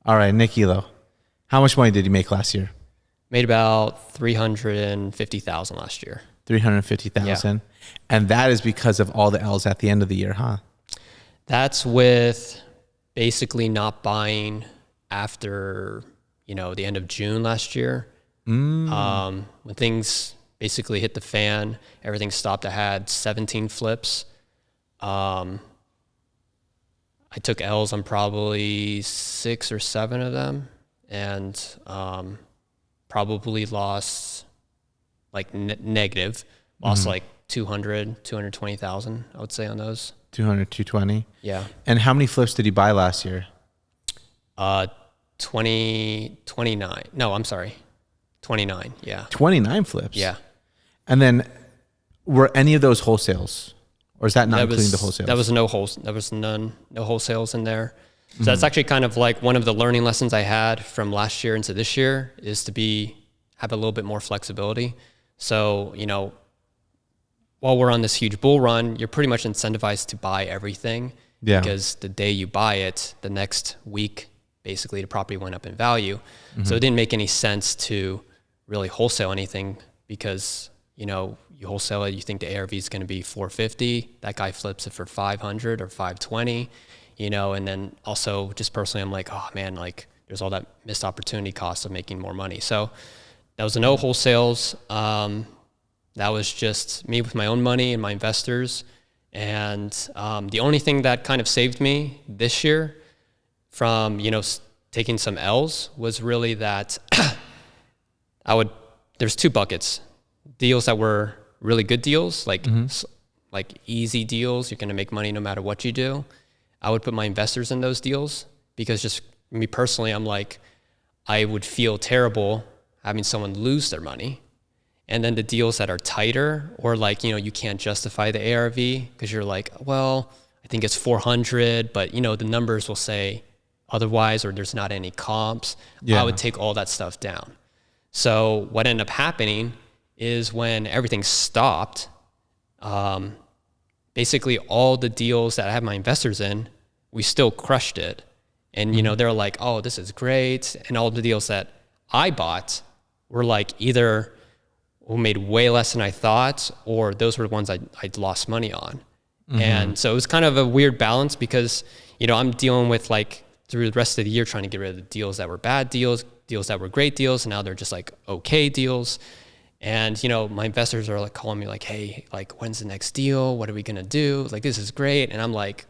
All right, Nick Elo. How much money did you make last year? Made about $350,000 last year. 350,000. Yeah. And that is because of all the L's at the end of the year, huh? That's with basically not buying after, the end of June last year. When things basically hit the fan, everything stopped. I had 17 flips. I took L's on probably 6 or 7 of them, and probably lost like negative, lost like 220,000, I would say, on those. 220. Yeah. And how many flips did you buy last year? 29. No, I'm sorry. 29. Yeah. 29 flips. Yeah. And then were any of those wholesales, or is that not including the wholesales? There was no wholesales in there. So that's actually kind of like one of the learning lessons I had from last year into this year, is to have a little bit more flexibility. So, while we're on this huge bull run, you're pretty much incentivized to buy everything. Yeah. Because the day you buy it, the next week, basically the property went up in value. So it didn't make any sense to really wholesale anything, because, you wholesale it, you think the ARV is going to be 450. That guy flips it for 500 or 520, and then also just personally, I'm like, oh man, like there's all that missed opportunity cost of making more money. So that was no wholesales. That was just me with my own money and my investors. And the only thing that kind of saved me this year from, taking some L's was really that there's 2 buckets. Deals that were really good deals, like easy deals, you're going to make money no matter what you do. I would put my investors in those deals, because just me personally, I'm like, I would feel terrible having someone lose their money. And then the deals that are tighter, or like, you can't justify the ARV because you're like, well, I think it's 400, but the numbers will say otherwise, or there's not any comps. Yeah. I would take all that stuff down. So what ended up happening is when everything stopped, basically all the deals that I had my investors in, we still crushed it. And, they're like, oh, this is great. And all the deals that I bought were like either made way less than I thought, or those were the ones I'd lost money on. And so it was kind of a weird balance, because, I'm dealing with like through the rest of the year trying to get rid of the deals that were bad deals that were great deals, and now they're just like okay deals. And, my investors are like calling me like, hey, like when's the next deal? What are we going to do? Like, this is great. And I'm like,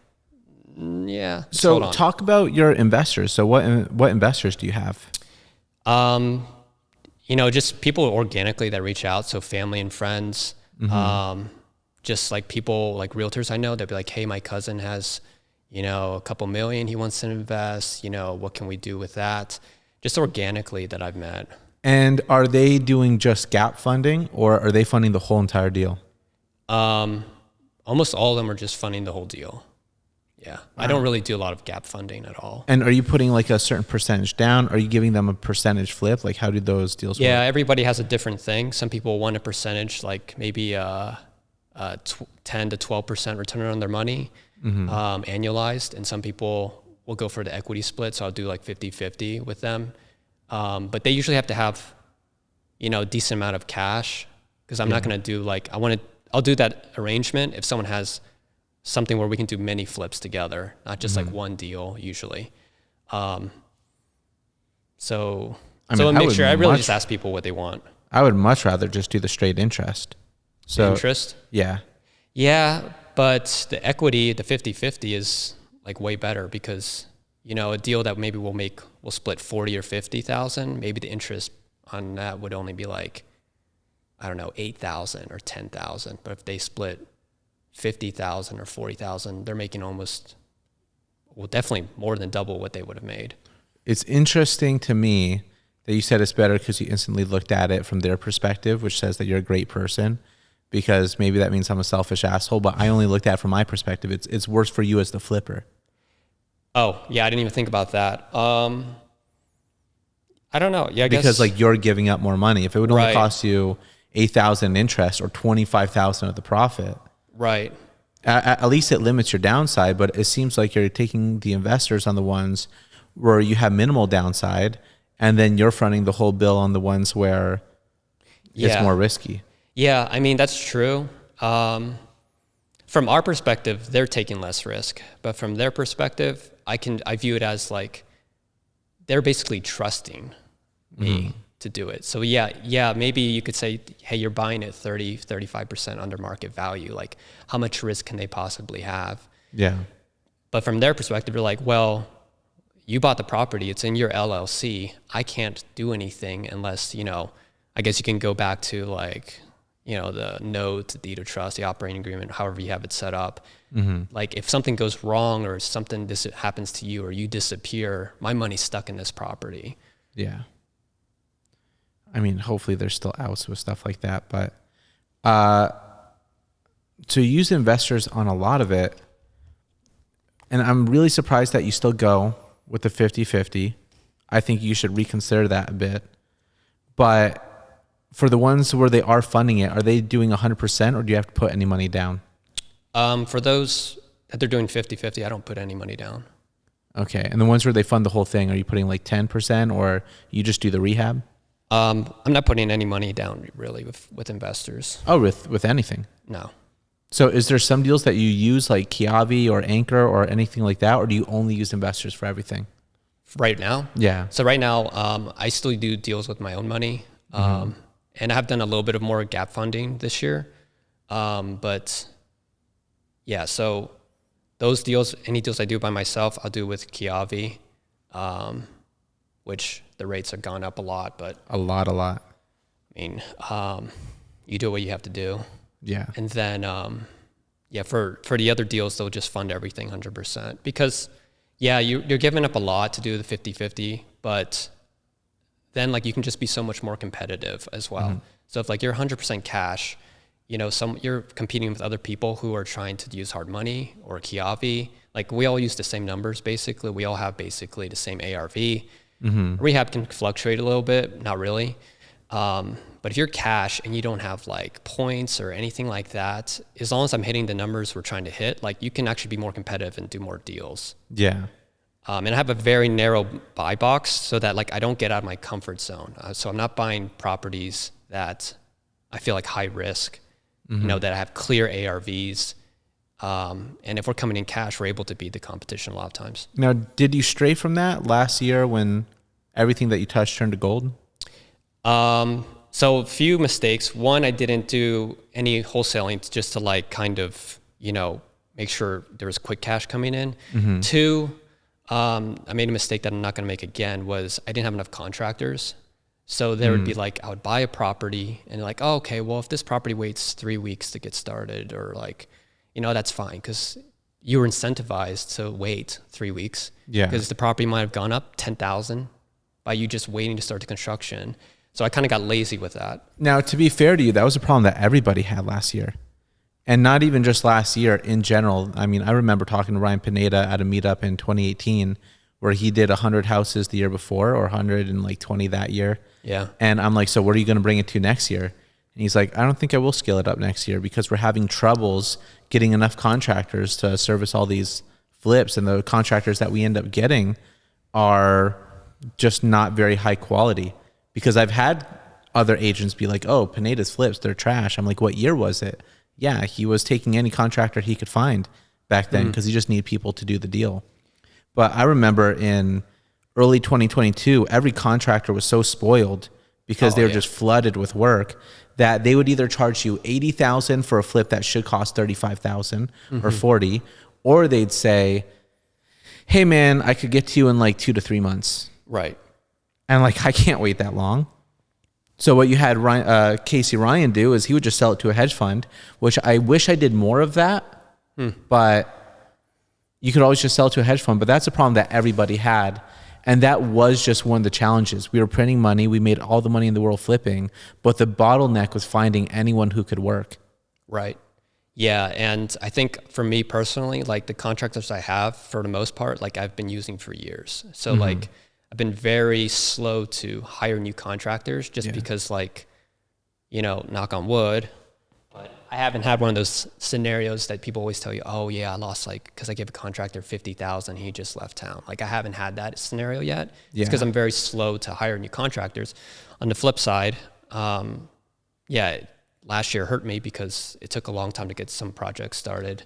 yeah. So talk about your investors. So what investors do you have? Just people organically that reach out. So family and friends, just like people like realtors I know, they'll be like, hey, my cousin has, a couple million he wants to invest, what can we do with that? Just organically that I've met. And are they doing just gap funding, or are they funding the whole entire deal? Almost all of them are just funding the whole deal. Yeah. I don't really do a lot of gap funding at all. And are you putting like a certain percentage down? Are you giving them a percentage flip? Like, how do those deals work? Yeah, everybody has a different thing. Some people want a percentage, like maybe 10 to 12% return on their money, annualized. And some people will go for the equity split. So I'll do like 50-50 with them. But they usually have to have, a decent amount of cash, because I'm not going to do like, I'll do that arrangement if someone has something where we can do many flips together, not just like one deal usually. So I really just ask people what they want. I would much rather just do the straight interest. So interest? Yeah. Yeah, but the equity, the 50-50 is like way better, because, a deal that maybe we'll split 40 or 50,000, maybe the interest on that would only be like, I don't know, 8,000 or 10,000. But if they split 50,000 or 40,000, they're making definitely more than double what they would have made. It's interesting to me that you said it's better because you instantly looked at it from their perspective, which says that you're a great person, because maybe that means I'm a selfish asshole, but I only looked at it from my perspective. It's worse for you as the flipper. Oh, yeah, I didn't even think about that. I don't know. Yeah, I guess. Because like you're giving up more money. If it would only cost you 8,000 interest or 25,000 of the profit. Right. At least it limits your downside, but it seems like you're taking the investors on the ones where you have minimal downside, and then you're fronting the whole bill on the ones where it's more risky. Yeah, I mean, that's true. From our perspective, they're taking less risk, but from their perspective, I view it as like they're basically trusting me to do it. So yeah, maybe you could say, hey, you're buying it 35% under market value. Like, how much risk can they possibly have? Yeah. But from their perspective, they're like, well, you bought the property, it's in your LLC. I can't do anything unless, I guess you can go back to like, the note, the deed of trust, the operating agreement, however you have it set up. Like if something goes wrong or something happens to you or you disappear, my money's stuck in this property. Yeah. I mean, hopefully there's still outs with stuff like that, but to use investors on a lot of it, and I'm really surprised that you still go with the 50-50. I think you should reconsider that a bit. But for the ones where they are funding it, are they doing 100% or do you have to put any money down? For those that they're doing 50-50, I don't put any money down. Okay. And the ones where they fund the whole thing, are you putting like 10% or you just do the rehab? I'm not putting any money down really with investors. Oh, with anything? No. So is there some deals that you use like Kiavi or Anchor or anything like that, or do you only use investors for everything? Right now? Yeah. So right now, I still do deals with my own money. And I have done a little bit of more gap funding this year. But yeah, so those deals, any deals I do by myself, I'll do with Kiavi, which the rates have gone up a lot, but A lot. I mean, you do what you have to do. Yeah. And then, for the other deals, they'll just fund everything 100% because you're giving up a lot to do the 50-50, but then like you can just be so much more competitive as well. So if like you're 100% cash, you're competing with other people who are trying to use hard money or Kiavi. Like we all use the same numbers basically. We all have basically the same ARV. Rehab can fluctuate a little bit, not really. But if you're cash and you don't have like points or anything like that, as long as I'm hitting the numbers we're trying to hit, like you can actually be more competitive and do more deals. Yeah. And I have a very narrow buy box so that like I don't get out of my comfort zone. So I'm not buying properties that I feel like high risk, that I have clear ARVs. And if we're coming in cash, we're able to beat the competition a lot of times. Now, did you stray from that last year when everything that you touched turned to gold? So a few mistakes. One, I didn't do any wholesaling just to like kind of, make sure there was quick cash coming in. Two, I made a mistake that I'm not going to make again was I didn't have enough contractors. So there would be like, I would buy a property and like, oh, okay, well, if this property waits 3 weeks to get started or like, that's fine because you were incentivized to wait 3 weeks. Yeah. Because the property might have gone up 10,000 by you just waiting to start the construction. So I kind of got lazy with that. Now, to be fair to you, that was a problem that everybody had last year. And not even just last year, in general. I mean, I remember talking to Ryan Pineda at a meetup in 2018 where he did 100 houses the year before or 120 that year. Yeah. And I'm like, so what are you going to bring it to next year? And he's like, I don't think I will scale it up next year because we're having troubles getting enough contractors to service all these flips. And the contractors that we end up getting are just not very high quality. Because I've had other agents be like, oh, Pineda's flips, they're trash. I'm like, what year was it? Yeah, he was taking any contractor he could find back then because he just needed people to do the deal. But I remember in early 2022, every contractor was so spoiled because they were just flooded with work that they would either charge you $80,000 for a flip that should cost $35,000 or $40,000, or they'd say, hey man, I could get to you in like 2 to 3 months. Right. And like, I can't wait that long. So what you had Casey Ryan do is he would just sell it to a hedge fund, which I wish I did more of that, but you could always just sell it to a hedge fund. But that's a problem that everybody had. And that was just one of the challenges. We were printing money. We made all the money in the world flipping, but the bottleneck was finding anyone who could work. Right. Yeah. And I think for me personally, like the contractors I have for the most part, like I've been using for years. So like, I've been very slow to hire new contractors just because like, knock on wood, but I haven't had one of those scenarios that people always tell you, oh yeah, I lost because I gave a contractor 50,000, he just left town. Like I haven't had that scenario yet. Yeah. It's because I'm very slow to hire new contractors. On the flip side, last year hurt me because it took a long time to get some projects started.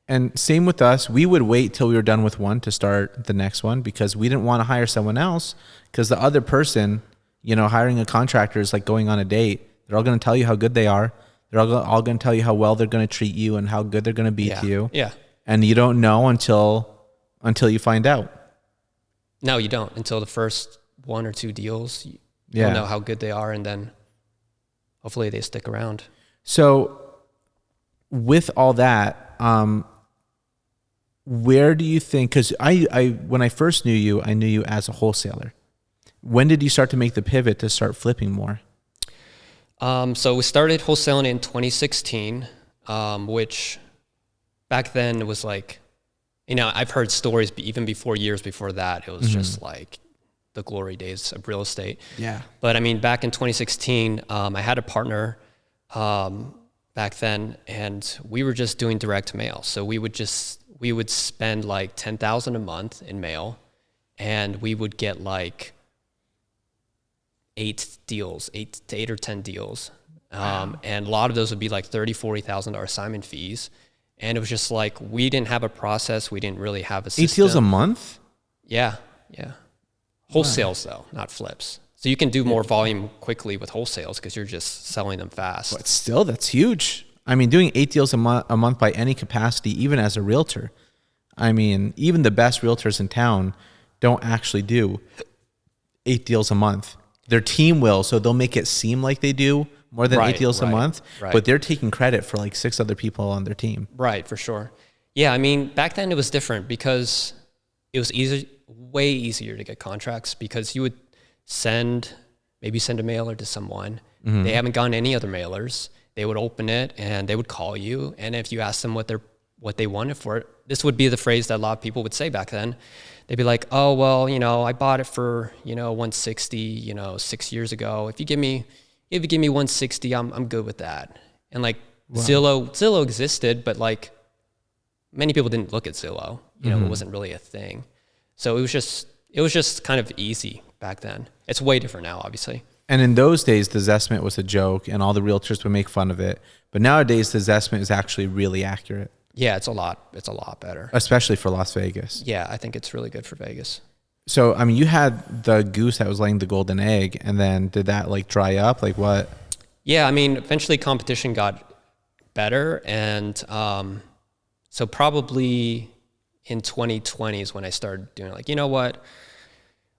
And same with us. We would wait till we were done with one to start the next one because we didn't want to hire someone else because the other person, hiring a contractor is like going on a date. They're all going to tell you how good they are. They're all going to tell you how well they're going to treat you and how good they're going to be to you. Yeah. And you don't know until you find out. No, you don't. Until the first one or two deals, you'll know how good they are, and then hopefully they stick around. So with all that, where do you think, because I when I first knew you, I knew you as a wholesaler. When did you start to make the pivot to start flipping more? So we started wholesaling in 2016, which back then was like, I've heard stories even years before that. It was just like the glory days of real estate. Yeah. But I mean, back in 2016, I had a partner back then, and we were just doing direct mail. So we would spend like $10,000 a month in mail, and we would get like 8 or 10 deals. Wow. And a lot of those would be like $30,000, $40,000 assignment fees. And it was just like, we didn't have a process. We didn't really have a system. 8 deals a month? Yeah. Wholesales though, not flips. So you can do more volume quickly with wholesales because you're just selling them fast. But still, that's huge. I mean, doing 8 deals a month by any capacity, even as a realtor. I mean, even the best realtors in town don't actually do 8 deals a month. Their team will, so they'll make it seem like they do more than 8 deals a month, but they're taking credit for like 6 other people on their team. Right, for sure. Yeah, I mean, back then it was different because it was way easier to get contracts because you would maybe send a mailer to someone. Mm-hmm. They haven't gotten any other mailers. They would open it and they would call you. And if you asked them what they wanted for it, this would be the phrase that a lot of people would say back then. They'd be like, oh, well, I bought it for, 160, 6 years ago. If you give me 160, I'm good with that. And like wow. Zillow existed, but like many people didn't look at Zillow. It wasn't really a thing. So it was just kind of easy back then. It's way different now, obviously. And in those days, the Zestimate was a joke and all the realtors would make fun of it. But nowadays, the Zestimate is actually really accurate. Yeah, it's a lot better. Especially for Las Vegas. Yeah, I think it's really good for Vegas. So, I mean, you had the goose that was laying the golden egg, and then did that like dry up? Like what? Yeah, I mean, eventually competition got better. And so probably in 2020 is when I started doing like, you know what?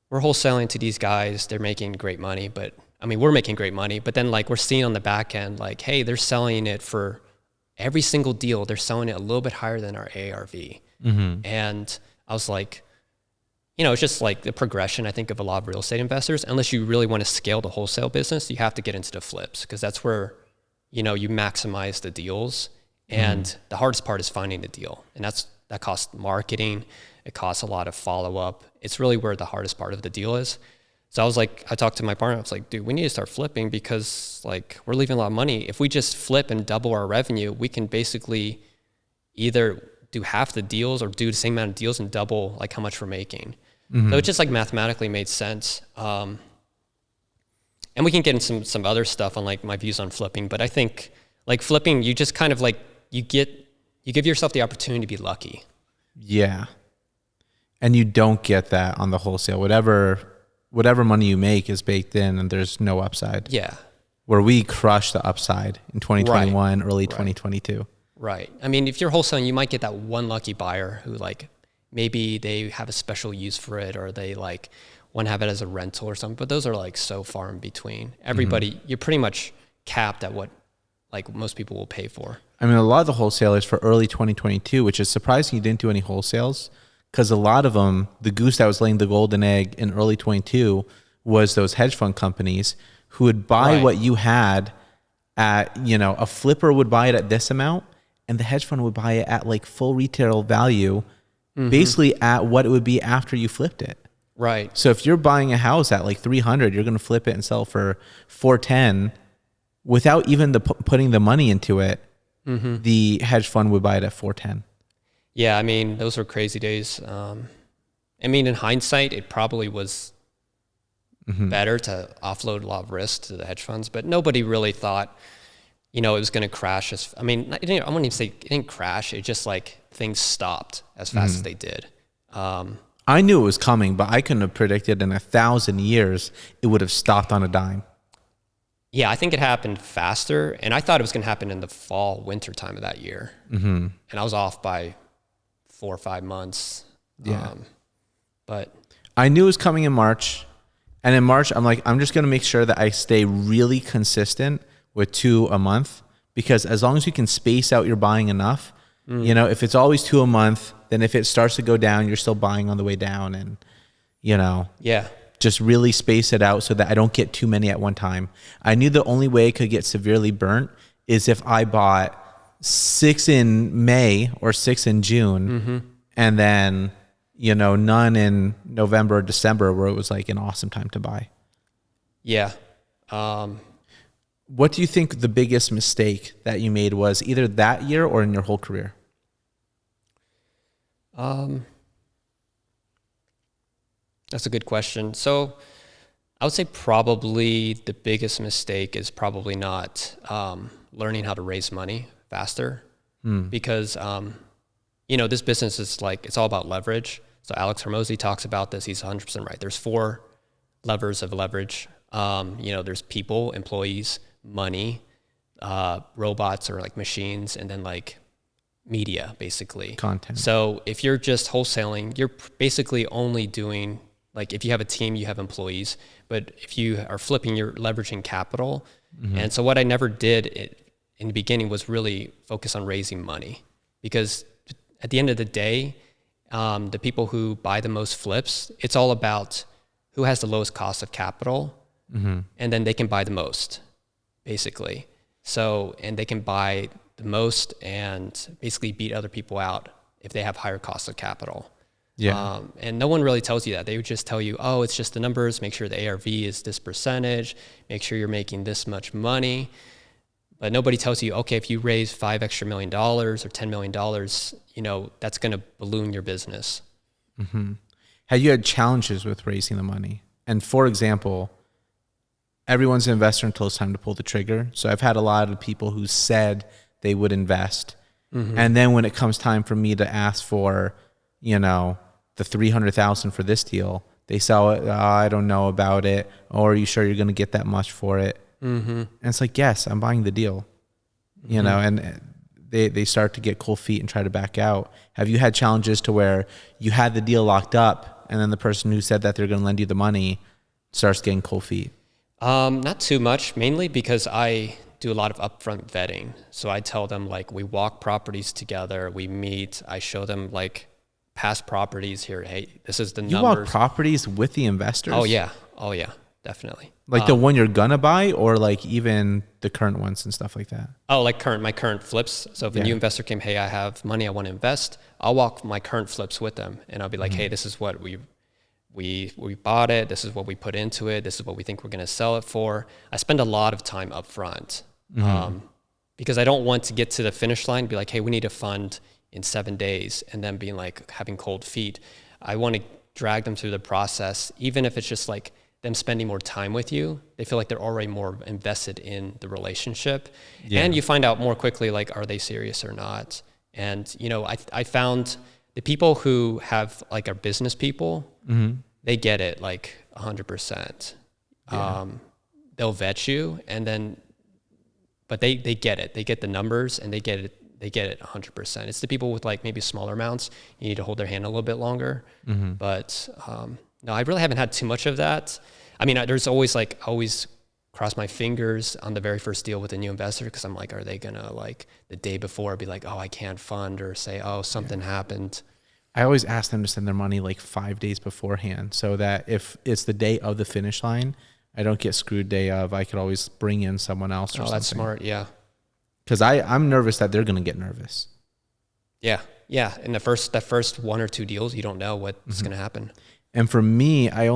We're wholesaling to these guys. They're making great money, but I mean, we're making great money, but then like we're seeing on the back end, like, hey, they're selling it for every single deal. They're selling it a little bit higher than our ARV. Mm-hmm. And I was like, it's just like the progression, I think, of a lot of real estate investors. Unless you really want to scale the wholesale business, you have to get into the flips because that's where, you maximize the deals. And the hardest part is finding the deal. And that costs marketing. It costs a lot of follow-up. It's really where the hardest part of the deal is. So I talked to my partner. I was like, dude, we need to start flipping because like we're leaving a lot of money. If we just flip and double our revenue, we can basically either do half the deals or do the same amount of deals and double like how much we're making. Mm-hmm. So it just like mathematically made sense. And we can get into some other stuff on like my views on flipping, but I think like flipping, you just kind of like, you give yourself the opportunity to be lucky. Yeah. And you don't get that on the wholesale. Whatever money you make is baked in and there's no upside. Yeah. Where we crushed the upside in 2021, early 2022. Right. I mean, if you're wholesaling, you might get that one lucky buyer who like, maybe they have a special use for it or they like want to have it as a rental or something, but those are like so far in between. Everybody, you're pretty much capped at what like most people will pay for. I mean, a lot of the wholesalers for early 2022, which is surprising you didn't do any wholesales, because a lot of them, the goose that was laying the golden egg in early 22 was those hedge fund companies who would buy what you had at, a flipper would buy it at this amount and the hedge fund would buy it at like full retail value, basically at what it would be after you flipped it. Right. So if you're buying a house at like 300, you're going to flip it and sell for 410 without even putting the money into it. the hedge fund would buy it at 410. Yeah, I mean, those were crazy days. I mean, in hindsight, it probably was better to offload a lot of risk to the hedge funds, but nobody really thought, it was going to crash. I wouldn't even say it didn't crash. It just like things stopped as fast as they did. I knew it was coming, but I couldn't have predicted in 1,000 years it would have stopped on a dime. Yeah, I think it happened faster, and I thought it was going to happen in the fall, winter time of that year. And I was off by 4 or 5 months. Yeah. But I knew it was coming in March. And in March, I'm like, I'm just going to make sure that I stay really consistent with 2 a month, because as long as you can space out your buying enough, if it's always 2 a month, then if it starts to go down, you're still buying on the way down, and, just really space it out so that I don't get too many at one time. I knew the only way I could get severely burnt is if I bought 6 in May or 6 in June, and then, none in November or December, where it was like an awesome time to buy. Yeah. What do you think the biggest mistake that you made was, either that year or in your whole career? That's a good question. So I would say probably the biggest mistake is probably not learning how to raise money faster, because, this business is like, it's all about leverage. So Alex Hormozi talks about this. He's 100% right. There's 4 levers of leverage. There's people, employees, money, robots or like machines, and then like media, basically. Content. So if you're just wholesaling, you're basically only doing, like, if you have a team, you have employees, but if you are flipping, you're leveraging capital. And so what I never did in the beginning was really focus on raising money, because at the end of the day, the people who buy the most flips, it's all about who has the lowest cost of capital, and then they can buy the most, basically. So, and they can buy the most and basically beat other people out if they have higher costs of capital. Yeah. And no one really tells you that. They would just tell you, oh, it's just the numbers. Make sure the ARV is this percentage. Make sure you're making this much money. But nobody tells you, okay, if you raise $5 extra million or $10 million, that's going to balloon your business. Have you had challenges with raising the money? And for example, everyone's an investor until it's time to pull the trigger. So I've had a lot of people who said they would invest. And then when it comes time for me to ask for, the 300,000 for this deal, they sell it. Oh, I don't know about it. Or are you sure you're going to get that much for it? And it's like, yes, I'm buying the deal, and they start to get cold feet and try to back out. Have you had challenges to where you had the deal locked up and then the person who said that they're going to lend you the money starts getting cold feet? Not too much, mainly because I do a lot of upfront vetting. So I tell them, like, we walk properties together, we meet, I show them like past properties here. Hey, this is the numbers. You walk properties with the investors? Oh yeah, definitely. Like the one you're gonna buy, or like even the current ones and stuff like that? Oh, like my current flips. So if a new investor came, hey, I have money, I want to invest, I'll walk my current flips with them, and I'll be like, hey, this is what we bought it, this is what we put into it, this is what we think we're going to sell it for. I spend a lot of time up front, because I don't want to get to the finish line and be like, hey, we need a fund in 7 days, and then being like having cold feet. I want to drag them through the process, even if it's just like them spending more time with you. They feel like they're already more invested in the relationship, and you find out more quickly, like, are they serious or not? And I found the people who have, like, are business people, they get it like 100%. They'll vet you, and then, but they get it. They get the numbers, and they get it 100%. It's the people with, like, maybe smaller amounts, you need to hold their hand a little bit longer. But no, I really haven't had too much of that. I mean, there's always cross my fingers on the very first deal with a new investor, because I'm like, are they gonna, like, the day before be like, oh, I can't fund, or say, oh, something happened. I always ask them to send their money like 5 days beforehand, so that if it's the day of the finish line, I don't get screwed day of. I could always bring in someone else or something. That's smart, yeah. Because I'm nervous that they're going to get nervous. Yeah. In that first 1 or 2 deals, you don't know what's going to happen. And for me, I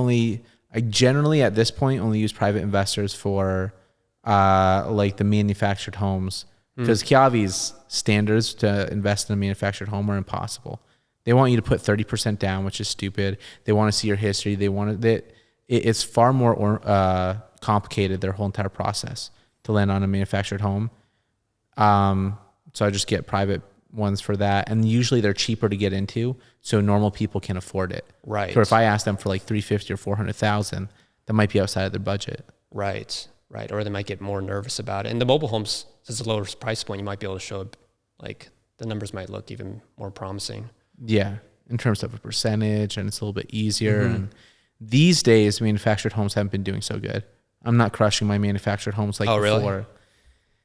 generally at this point only use private investors for like the manufactured homes, because Kiavi's standards to invest in a manufactured home are impossible. They want you to put 30% down, which is stupid. They want to see your history. It's far more complicated, their whole entire process to land on a manufactured home. So I just get private ones for that. And usually they're cheaper to get into, so normal people can afford it. Right. So if I ask them for like $350,000 or $400,000, that might be outside of their budget. Right. Or they might get more nervous about it. And the mobile homes, since it's a lower price point, you might be able to show like the numbers might look even more promising. Yeah, in terms of a percentage, and it's a little bit easier. And these days, manufactured homes haven't been doing so good. I'm not crushing my manufactured homes like before. Really?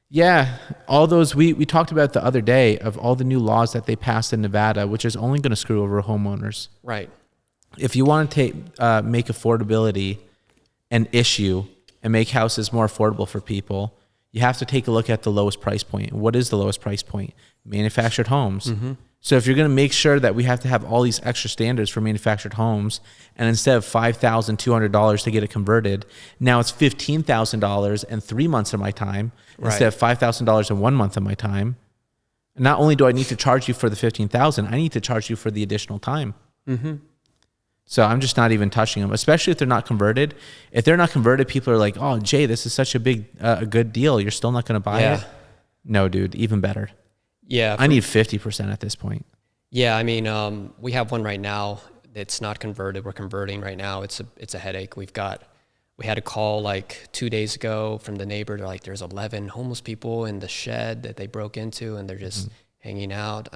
Yeah, all those we talked about the other day of all the new laws that they passed in Nevada, which is only going to screw over homeowners. Right. If you want to make affordability an issue and make houses more affordable for people, you have to take a look at the lowest price point. What is the lowest price point? Manufactured homes. So if you're going to make sure that we have to have all these extra standards for manufactured homes, and instead of $5,200 to get it converted, now it's $15,000 and 3 months of my time instead of $5,000 and 1 month of my time. And not only do I need to charge you for the $15,000, I need to charge you for the additional time. So I'm just not even touching them, especially if they're not converted. If they're not converted, people are like, "Oh, Jay, this is such a big, a good deal. You're still not going to buy it." No, dude, even better. Yeah. I need 50% at this point. Yeah. I mean, we have one right now that's not converted. We're converting right now. It's a headache. We had a call like 2 days ago from the neighbor. They're like, there's 11 homeless people in the shed that they broke into, and they're just hanging out.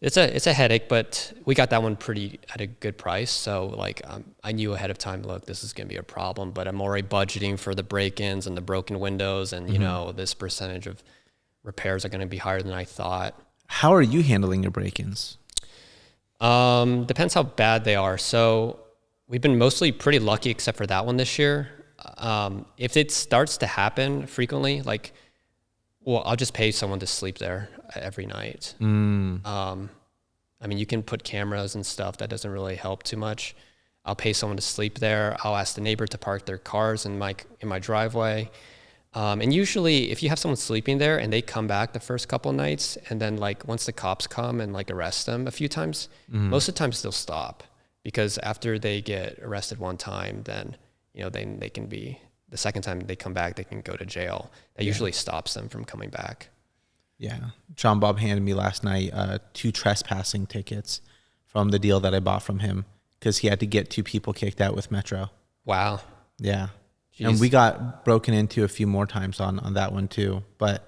It's a headache, but we got that one pretty at a good price. So like, I knew ahead of time, look, this is going to be a problem, but I'm already budgeting for the break-ins and the broken windows, and you know, this percentage of repairs are going to be higher than I thought. How are you handling your break-ins? Depends how bad they are. So we've been mostly pretty lucky except for that one this year. If it starts to happen frequently, like, well, I'll just pay someone to sleep there every night. I mean, you can put cameras and stuff. That doesn't really help too much. I'll pay someone to sleep there. I'll ask the neighbor to park their cars in my driveway. And usually if you have someone sleeping there and they come back the first couple of nights, and then like once the cops come and like arrest them a few times, most of the times they'll stop, because after they get arrested one time, then, you know, they can be, the second time they come back, they can go to jail. That usually stops them from coming back. Yeah. John Bob handed me last night 2 trespassing tickets from the deal that I bought from him, because he had to get 2 people kicked out with Metro. Wow. Yeah. Jeez. And we got broken into a few more times on that one too. But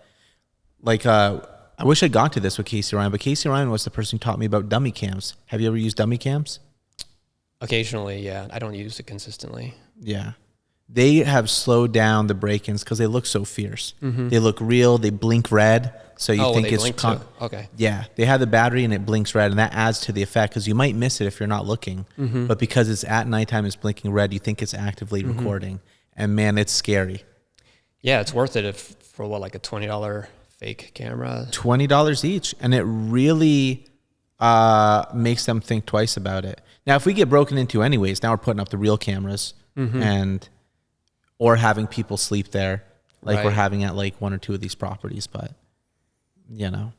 like, I wish I'd gone to this with Casey Ryan, but Casey Ryan was the person who taught me about dummy cams. Have you ever used dummy cams? Occasionally, yeah. I don't use it consistently. Yeah. They have slowed down the break-ins because they look so fierce. They look real. They blink red. So you think it's... Okay. Yeah. They have the battery and it blinks red, and that adds to the effect, because you might miss it if you're not looking. But because it's at nighttime, it's blinking red, you think it's actively recording. And man, it's scary. Yeah, it's worth it for what, like a $20 fake camera? $20 each. And it really makes them think twice about it. Now, if we get broken into anyways, now we're putting up the real cameras or having people sleep there like we're having at like 1 or 2 of these properties. But, you know,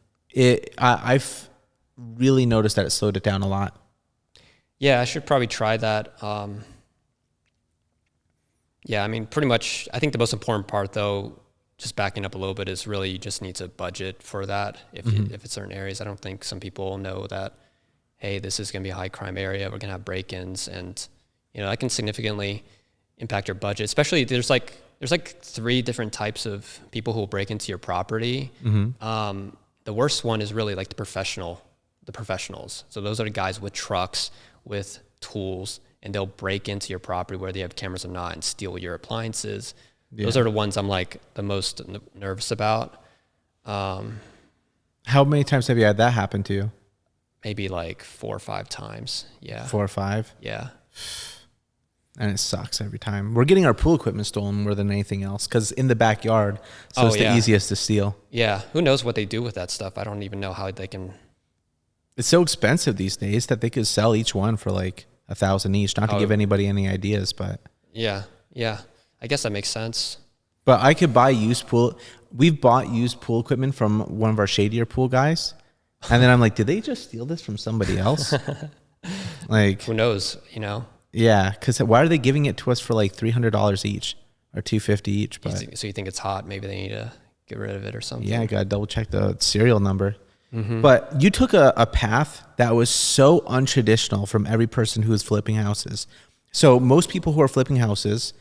I've really noticed that it slowed it down a lot. Yeah, I should probably try that. Yeah, I mean, pretty much, I think the most important part, though, just backing up a little bit, is really you just need to budget for that. If it's certain areas, I don't think some people know that, hey, this is going to be a high crime area. We're going to have break-ins, and, you know, that can significantly impact your budget. Especially there's like 3 different types of people who will break into your property. The worst one is really like the professionals. So those are the guys with trucks, with tools, and they'll break into your property whether they have cameras or not and steal your appliances. Yeah. Those are the ones I'm like the most nervous about. How many times have you had that happen to you? Maybe like 4 or 5 times. Yeah. 4 or 5? Yeah. And it sucks every time. We're getting our pool equipment stolen more than anything else, because in the backyard, so it's the easiest to steal. Yeah. Who knows what they do with that stuff? I don't even know how they can. It's so expensive these days that they could sell each one for like $1,000 each. Not to give anybody any ideas, but yeah, I guess that makes sense. But I could buy used pool. We've bought used pool equipment from one of our shadier pool guys. And then I'm like, did they just steal this from somebody else? Like, who knows, you know? Yeah. Cause why are they giving it to us for like $300 each or $250 each? But So you think it's hot? Maybe they need to get rid of it or something. yeah, I got to double check the serial number. But you took a path that was so untraditional from every person who is flipping houses. So most people who are flipping houses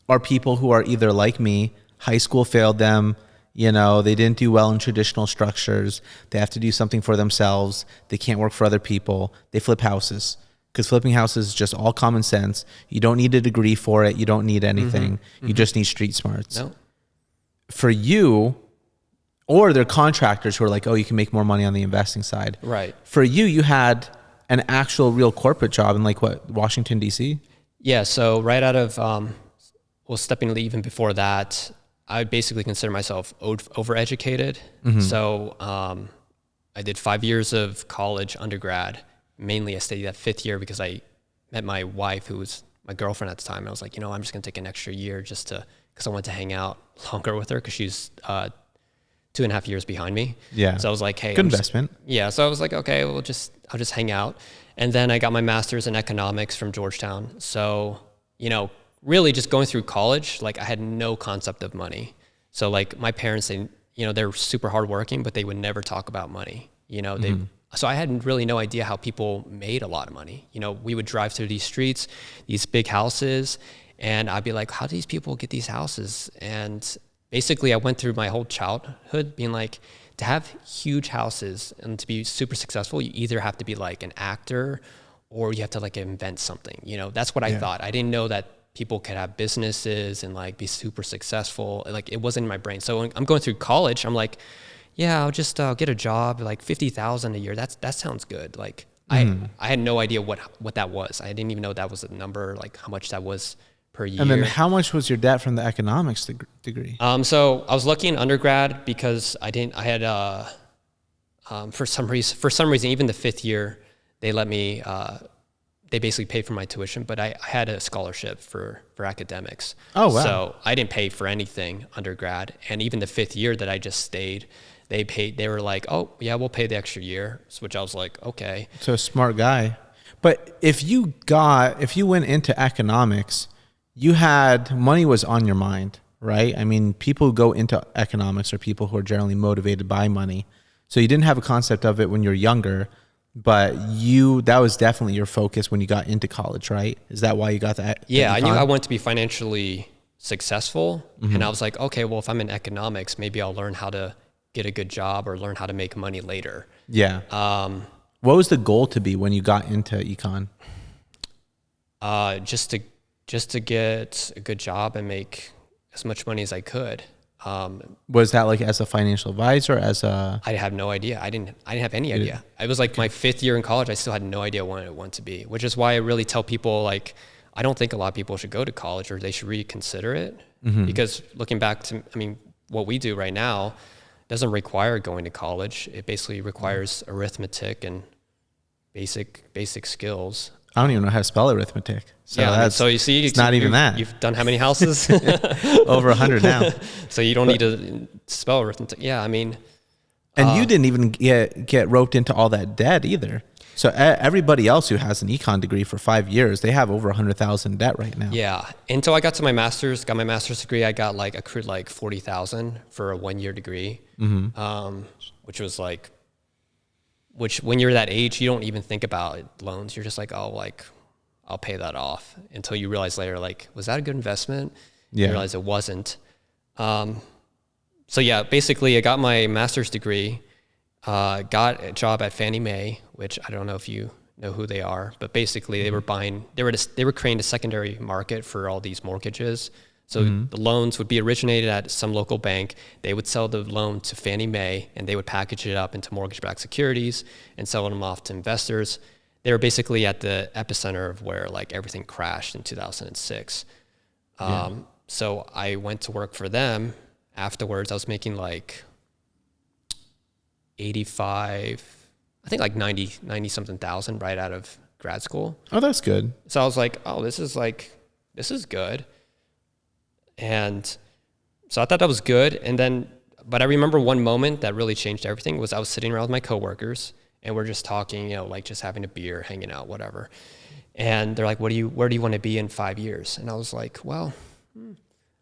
are people who are either like me, high school failed them, you know, they didn't do well in traditional structures. They have to do something for themselves. They can't work for other people. They flip houses because flipping houses is just all common sense. You don't need a degree for it. You don't need anything. You just need street smarts. No. For you, or they're contractors who are like, oh, you can make more money on the investing side. Right. For you, you had an actual real corporate job in like what, Washington, D.C.? Yeah. So right out of, stepping even before that, I would basically consider myself overeducated. So I did 5 years of college, undergrad. Mainly I studied that 5th year because I met my wife, who was my girlfriend at the time. I was like, you know, I'm just going to take an extra year because I wanted to hang out longer with her because she's 2.5 years behind me. Yeah. So I was like, hey. Good investment. So I was like, okay, I'll just hang out. And then I got my master's in economics from Georgetown. So, you know, really just going through college, like I had no concept of money. So like my parents, they're super hardworking, but they would never talk about money. You know, so I had really no idea how people made a lot of money. You know, we would drive through these streets, these big houses, and I'd be like, how do these people get these houses? And basically I went through my whole childhood being like, to have huge houses and to be super successful, you either have to be like an actor or you have to like invent something. You know, that's what I thought. I didn't know that people could have businesses and like be super successful. Like it wasn't in my brain. So when I'm going through college, I'm like, yeah, I'll just get a job, like $50,000 a year. That sounds good. Like I had no idea what that was. I didn't even know that was a number, like how much that was per year. And then how much was your debt from the economics degree? So I was lucky in undergrad because I had for some reason, even the 5th year, they let me, they basically paid for my tuition, but I had a scholarship for academics. Oh, wow. So I didn't pay for anything undergrad. And even the 5th year that I just stayed, they were like, oh yeah, we'll pay the extra year, which I was like, okay. So a smart guy. But if you went into economics, you had money was on your mind, right? I mean, people who go into economics are people who are generally motivated by money. So you didn't have a concept of it when you're younger, but that was definitely your focus when you got into college, right? Is that why you got that? Yeah, I knew I wanted to be financially successful. And I was like, okay, well, if I'm in economics, maybe I'll learn how to get a good job or learn how to make money later. Yeah. What was the goal to be when you got into econ? Just to get a good job and make as much money as I could. Was that like as a financial advisor, I have no idea. I didn't have any idea. It was like my 5th year in college. I still had no idea what I wanted to be, which is why I really tell people, like, I don't think a lot of people should go to college or they should reconsider it because looking back to, what we do right now doesn't require going to college. It basically requires arithmetic and basic skills. I don't even know how to spell arithmetic. So yeah, so you see, it's not even that. You've done how many houses? Over 100 now. So you don't need to spell arithmetic. Yeah, and you didn't even get roped into all that debt either. So everybody else who has an econ degree for 5 years, they have over 100,000 debt right now. Yeah, until I got my master's degree, I got accrued like 40,000 for a 1-year degree, which was like. Which when you're that age, you don't even think about loans. You're just like, oh, like I'll pay that off until you realize later, like, was that a good investment? Yeah. You realize it wasn't. So yeah, basically I got my master's degree, got a job at Fannie Mae, which I don't know if you know who they are, but basically they were creating a secondary market for all these mortgages. So the loans would be originated at some local bank. They would sell the loan to Fannie Mae, and they would package it up into mortgage-backed securities and sell them off to investors. They were basically at the epicenter of where like everything crashed in 2006. So I went to work for them. Afterwards, I was making like 85, I think like 90 something thousand right out of grad school. Oh, that's good. So I was like, oh, this is good. And So I thought that was good. And then, but I remember one moment that really changed everything was I was sitting around with my coworkers and we're just talking, like just having a beer, hanging out, whatever. And they're like, where do you want to be in 5 years? And I was like, well,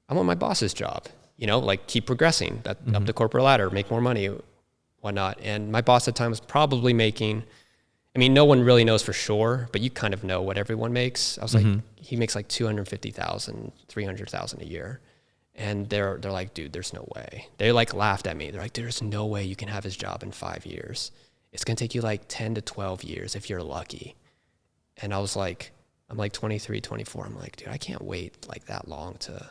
I want my boss's job, like keep progressing up the corporate ladder, make more money, whatnot. And my boss at the time was probably making, no one really knows for sure, but you kind of know what everyone makes. I was like, he makes like 250,000, 300,000 a year. And they're like, dude, there's no way. They like laughed at me. They're like, there's no way you can have his job in 5 years. It's going to take you like 10 to 12 years if you're lucky. And I was like, I'm like 23, 24. I'm like, dude, I can't wait like that long to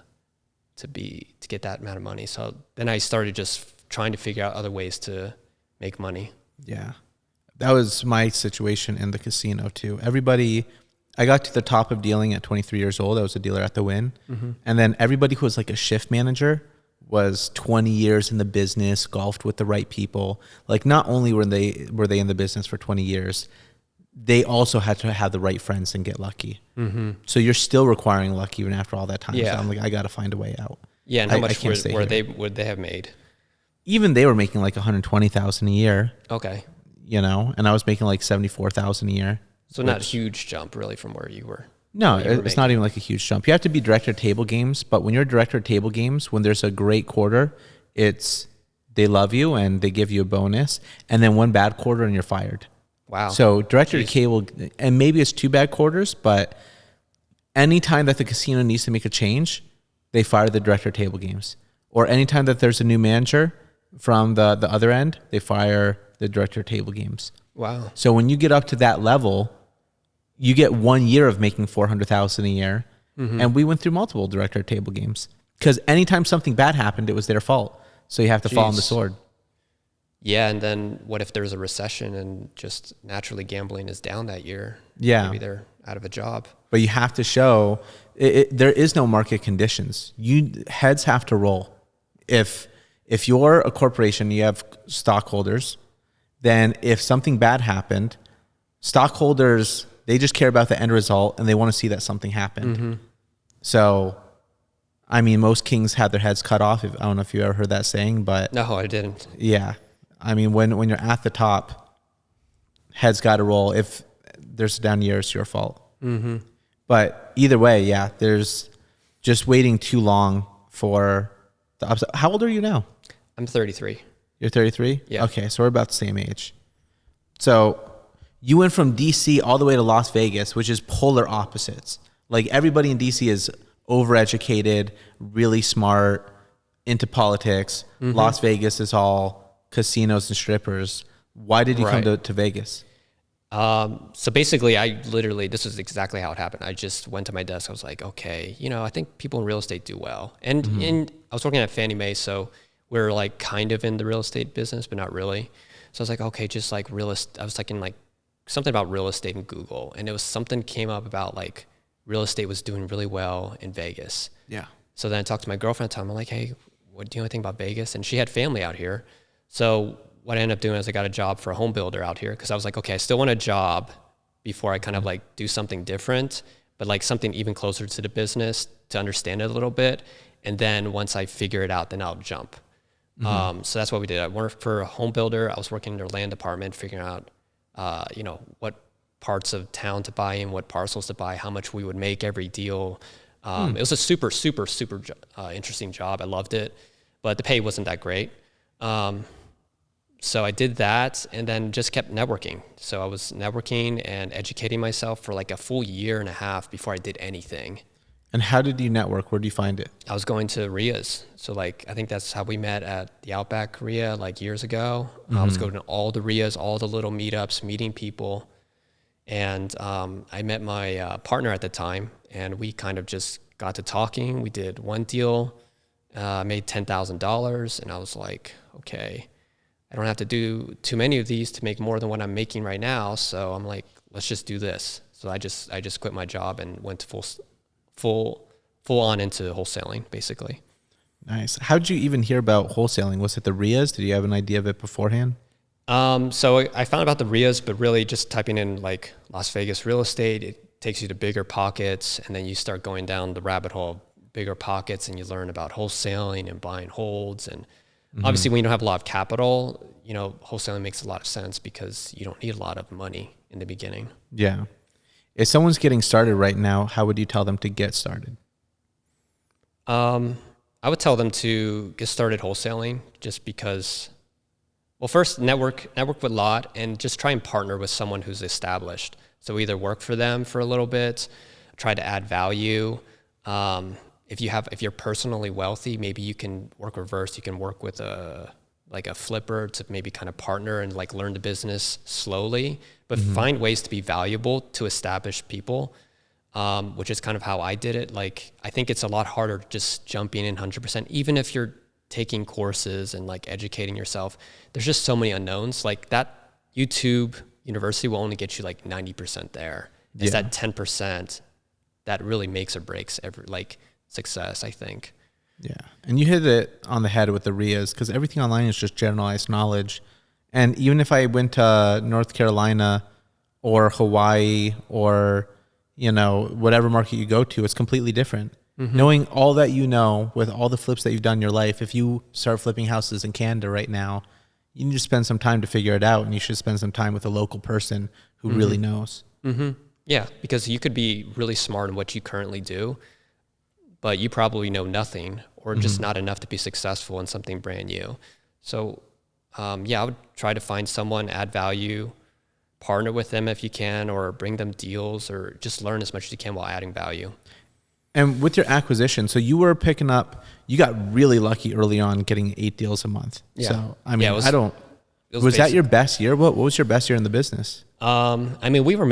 get that amount of money. So then I started just trying to figure out other ways to make money. Yeah. That was my situation in the casino too. I got to the top of dealing at 23 years old. I was a dealer at the Win. And then everybody who was like a shift manager was 20 years in the business, golfed with the right people. Like not only were they in the business for 20 years, they also had to have the right friends and get lucky. So you're still requiring luck even after all that time. Yeah. So I'm like, I got to find a way out. Yeah. And how much would they have made? Even they were making like 120,000 a year. Okay. And I was making like 74,000 a year. So not a huge jump really from where you were. No, it's not even like a huge jump. You have to be director of table games, but when you're director of table games, when there's a great quarter, they love you and they give you a bonus, and then one bad quarter and you're fired. Wow. So director of table, and maybe it's 2 bad quarters, but anytime that the casino needs to make a change, they fire the director of table games. Or anytime that there's a new manager from the other end, they fire the director of table games. Wow. So when you get up to that level, you get 1 year of making 400,000 a year. And we went through multiple director of table games because anytime something bad happened, it was their fault. So you have to fall on the sword. Yeah. And then what if there's a recession and just naturally gambling is down that year? Yeah. Maybe they're out of a job. But you have to show there is no market conditions. Heads have to roll. If you're a corporation, you have stockholders, then if something bad happened, stockholders, they just care about the end result and they want to see that something happened. So, most kings had their heads cut off. I don't know if you ever heard that saying, but no, I didn't. Yeah. When you're at the top, heads got to roll. If there's a down year, it's your fault. But either way, yeah, there's just waiting too long for the upside. How old are you now? I'm 33. You're 33? Yeah. Okay, so we're about the same age. So you went from DC all the way to Las Vegas, which is polar opposites. Like everybody in DC is overeducated, really smart, into politics. Las Vegas is all casinos and strippers. Why did you come to Vegas? So basically, this is exactly how it happened. I just went to my desk. I was like, okay, I think people in real estate do well. And I was working at Fannie Mae, so we're like kind of in the real estate business, but not really. So I was like, okay, just like real estate. I was thinking like something about real estate in Google. And it was something came up about like real estate was doing really well in Vegas. Yeah. So then I talked to my girlfriend at the time. I'm like, hey, what do you know anything about Vegas? And she had family out here. So what I ended up doing is I got a job for a home builder out here because I was like, okay, I still want a job before I kind of like do something different, but like something even closer to the business to understand it a little bit. And then once I figure it out, then I'll jump. So that's what we did. I worked for a home builder. I was working in their land department, figuring out, what parts of town to buy in, what parcels to buy, how much we would make every deal. It was a super, super, super interesting job. I loved it, but the pay wasn't that great. So I did that and then just kept networking. So I was networking and educating myself for like a full year and a half before I did anything. And how did you network? Where did you find it? I was going to RIAs. So like, I think that's how we met at the Outback RIA like years ago. I was going to all the RIAs, all the little meetups, meeting people. And I met my partner at the time and we kind of just got to talking. We did one deal, made $10,000 and I was like, okay, I don't have to do too many of these to make more than what I'm making right now. So I'm like, let's just do this. So I just quit my job and went to full on into wholesaling, basically. Nice. How did you even hear about wholesaling? Was it the RIAs? Did you have an idea of it beforehand? So I found about the RIAs, but really just typing in like Las Vegas real estate, it takes you to bigger pockets, and then you start going down the rabbit hole of bigger pockets and you learn about wholesaling and buying holds. And obviously when you don't have a lot of capital, wholesaling makes a lot of sense because you don't need a lot of money in the beginning. Yeah. If someone's getting started right now, how would you tell them to get started? I would tell them to get started wholesaling just because, well, first network with a lot and just try and partner with someone who's established. So either work for them for a little bit, try to add value. If you're personally wealthy, maybe you can work reverse. You can work with a flipper to maybe kind of partner and like learn the business slowly, but find ways to be valuable to established people, which is kind of how I did it. Like, I think it's a lot harder just jumping in 100%, even if you're taking courses and like educating yourself. There's just so many unknowns. Like that YouTube university will only get you like 90% there. It's that 10% that really makes or breaks success, I think. Yeah. And you hit it on the head with the RIAs because everything online is just generalized knowledge. And even if I went to North Carolina or Hawaii or, whatever market you go to, it's completely different. Knowing all that with all the flips that you've done in your life, if you start flipping houses in Canada right now, you need to spend some time to figure it out, and you should spend some time with a local person who really knows. Yeah, because you could be really smart in what you currently do, but you probably know nothing or just not enough to be successful in something brand new. So, I would try to find someone, add value, partner with them if you can, or bring them deals, or just learn as much as you can while adding value. And with your acquisition, so you got really lucky early on getting 8 deals a month. Yeah. So, was that your best year? What was your best year in the business? We were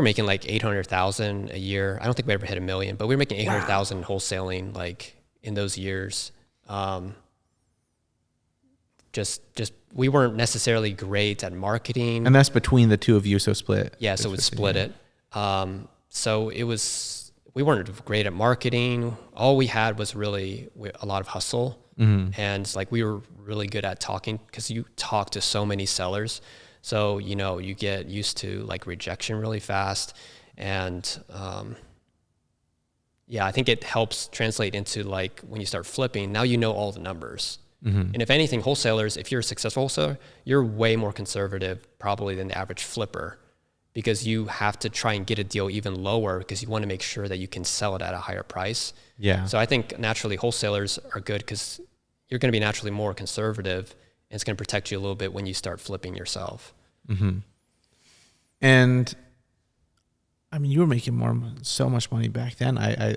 making like 800,000 a year. I don't think we ever hit $1 million, but we were making 800,000 wholesaling like in those years. Just we weren't necessarily great at marketing. And that's between the two of you, so split. Yeah, so we'd split it. So we weren't great at marketing. All we had was really a lot of hustle. And like we were really good at talking because you talk to so many sellers. So, you get used to like rejection really fast. And I think it helps translate into like when you start flipping, now you know all the numbers. And if anything, wholesalers, if you're a successful wholesaler, you're way more conservative probably than the average flipper because you have to try and get a deal even lower because you want to make sure that you can sell it at a higher price. Yeah. So I think naturally wholesalers are good because you're going to be naturally more conservative. And it's going to protect you a little bit when you start flipping yourself. And you were making so much money back then. I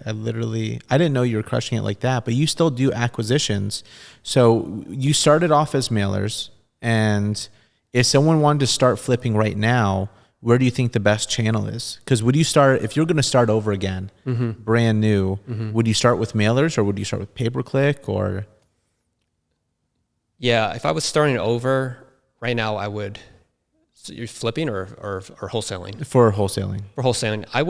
didn't know you were crushing it like that, but you still do acquisitions. So you started off as mailers, and if someone wanted to start flipping right now, where do you think the best channel is? Because if you're going to start over again, brand new, would you start with mailers or would you start with pay-per-click or? Yeah, if I was starting over right now, I would. So you're flipping or wholesaling? For wholesaling. For wholesaling, I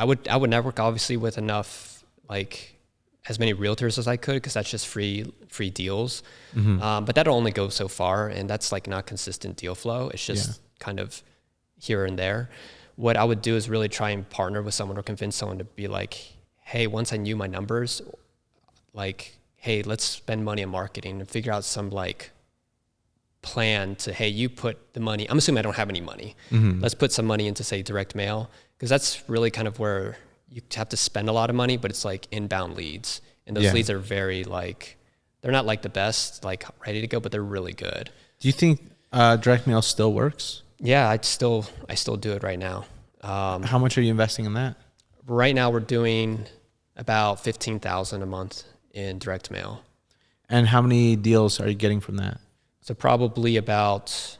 would network obviously with enough like as many realtors as I could because that's just free deals. But that'll only go so far, and that's like not consistent deal flow. It's just kind of here and there. What I would do is really try and partner with someone or convince someone to be like, hey, once I knew my numbers, like, hey, let's spend money on marketing and figure out some like plan to, hey, you put the money, I'm assuming I don't have any money. Let's put some money into say direct mail because that's really kind of where you have to spend a lot of money, but it's like inbound leads. And those leads are very like, they're not like the best, like ready to go, but they're really good. Do you think direct mail still works? Yeah, I still do it right now. How much are you investing in that? Right now we're doing about 15,000 a month in direct mail. And how many deals are you getting from that? So probably about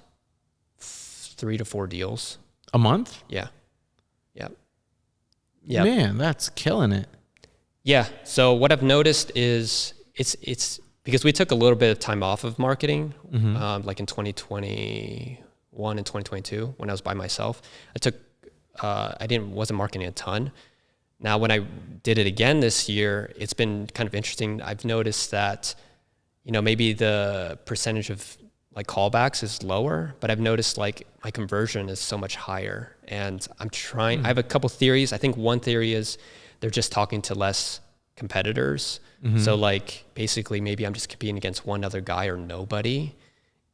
3 to 4 deals. A month? Yeah. Man, that's killing it. Yeah. So what I've noticed is it's because we took a little bit of time off of marketing, like in 2021 and 2022 when I was by myself. Wasn't marketing a ton. Now, when I did it again this year, it's been kind of interesting. I've noticed that, maybe the percentage of like callbacks is lower, but I've noticed like my conversion is so much higher. And I have a couple theories. I think one theory is they're just talking to less competitors. So like basically maybe I'm just competing against one other guy or nobody.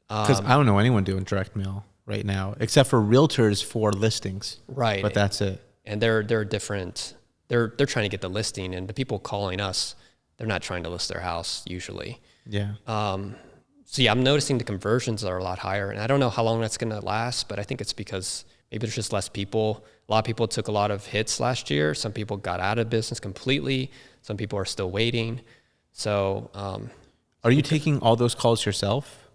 Because I don't know anyone doing direct mail right now, except for realtors for listings. Right. But that's it. And they're different. They're trying to get the listing, and the people calling us, they're not trying to list their house usually. Yeah. So yeah, I'm noticing the conversions are a lot higher, and I don't know how long that's going to last, but I think it's because maybe there's just less people. A lot of people took a lot of hits last year. Some people got out of business completely. Some people are still waiting. So, are you taking all those calls yourself?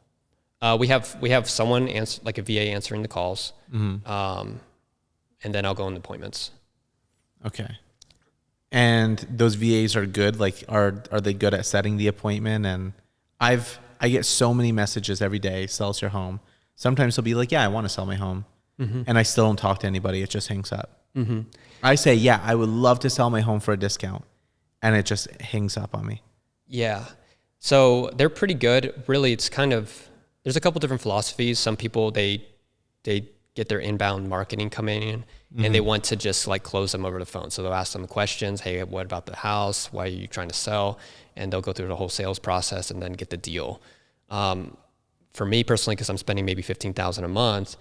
We have someone like a VA answering the calls, and then I'll go on the appointments. Okay. And those VAs are good. Like, are they good at setting the appointment? And I get so many messages every day. Sell us your home. Sometimes they'll be like, "Yeah, I want to sell my home," and I still don't talk to anybody. It just hangs up. I say, "Yeah, I would love to sell my home for a discount," and it just hangs up on me. Yeah. So they're pretty good. Really, it's kind of, there's a couple different philosophies. Some people, they get their inbound marketing coming in and they want to just like close them over the phone. So they'll ask them questions. Hey, what about the house? Why are you trying to sell? And they'll go through the whole sales process and then get the deal. For me personally, because I'm spending maybe $15,000 a month,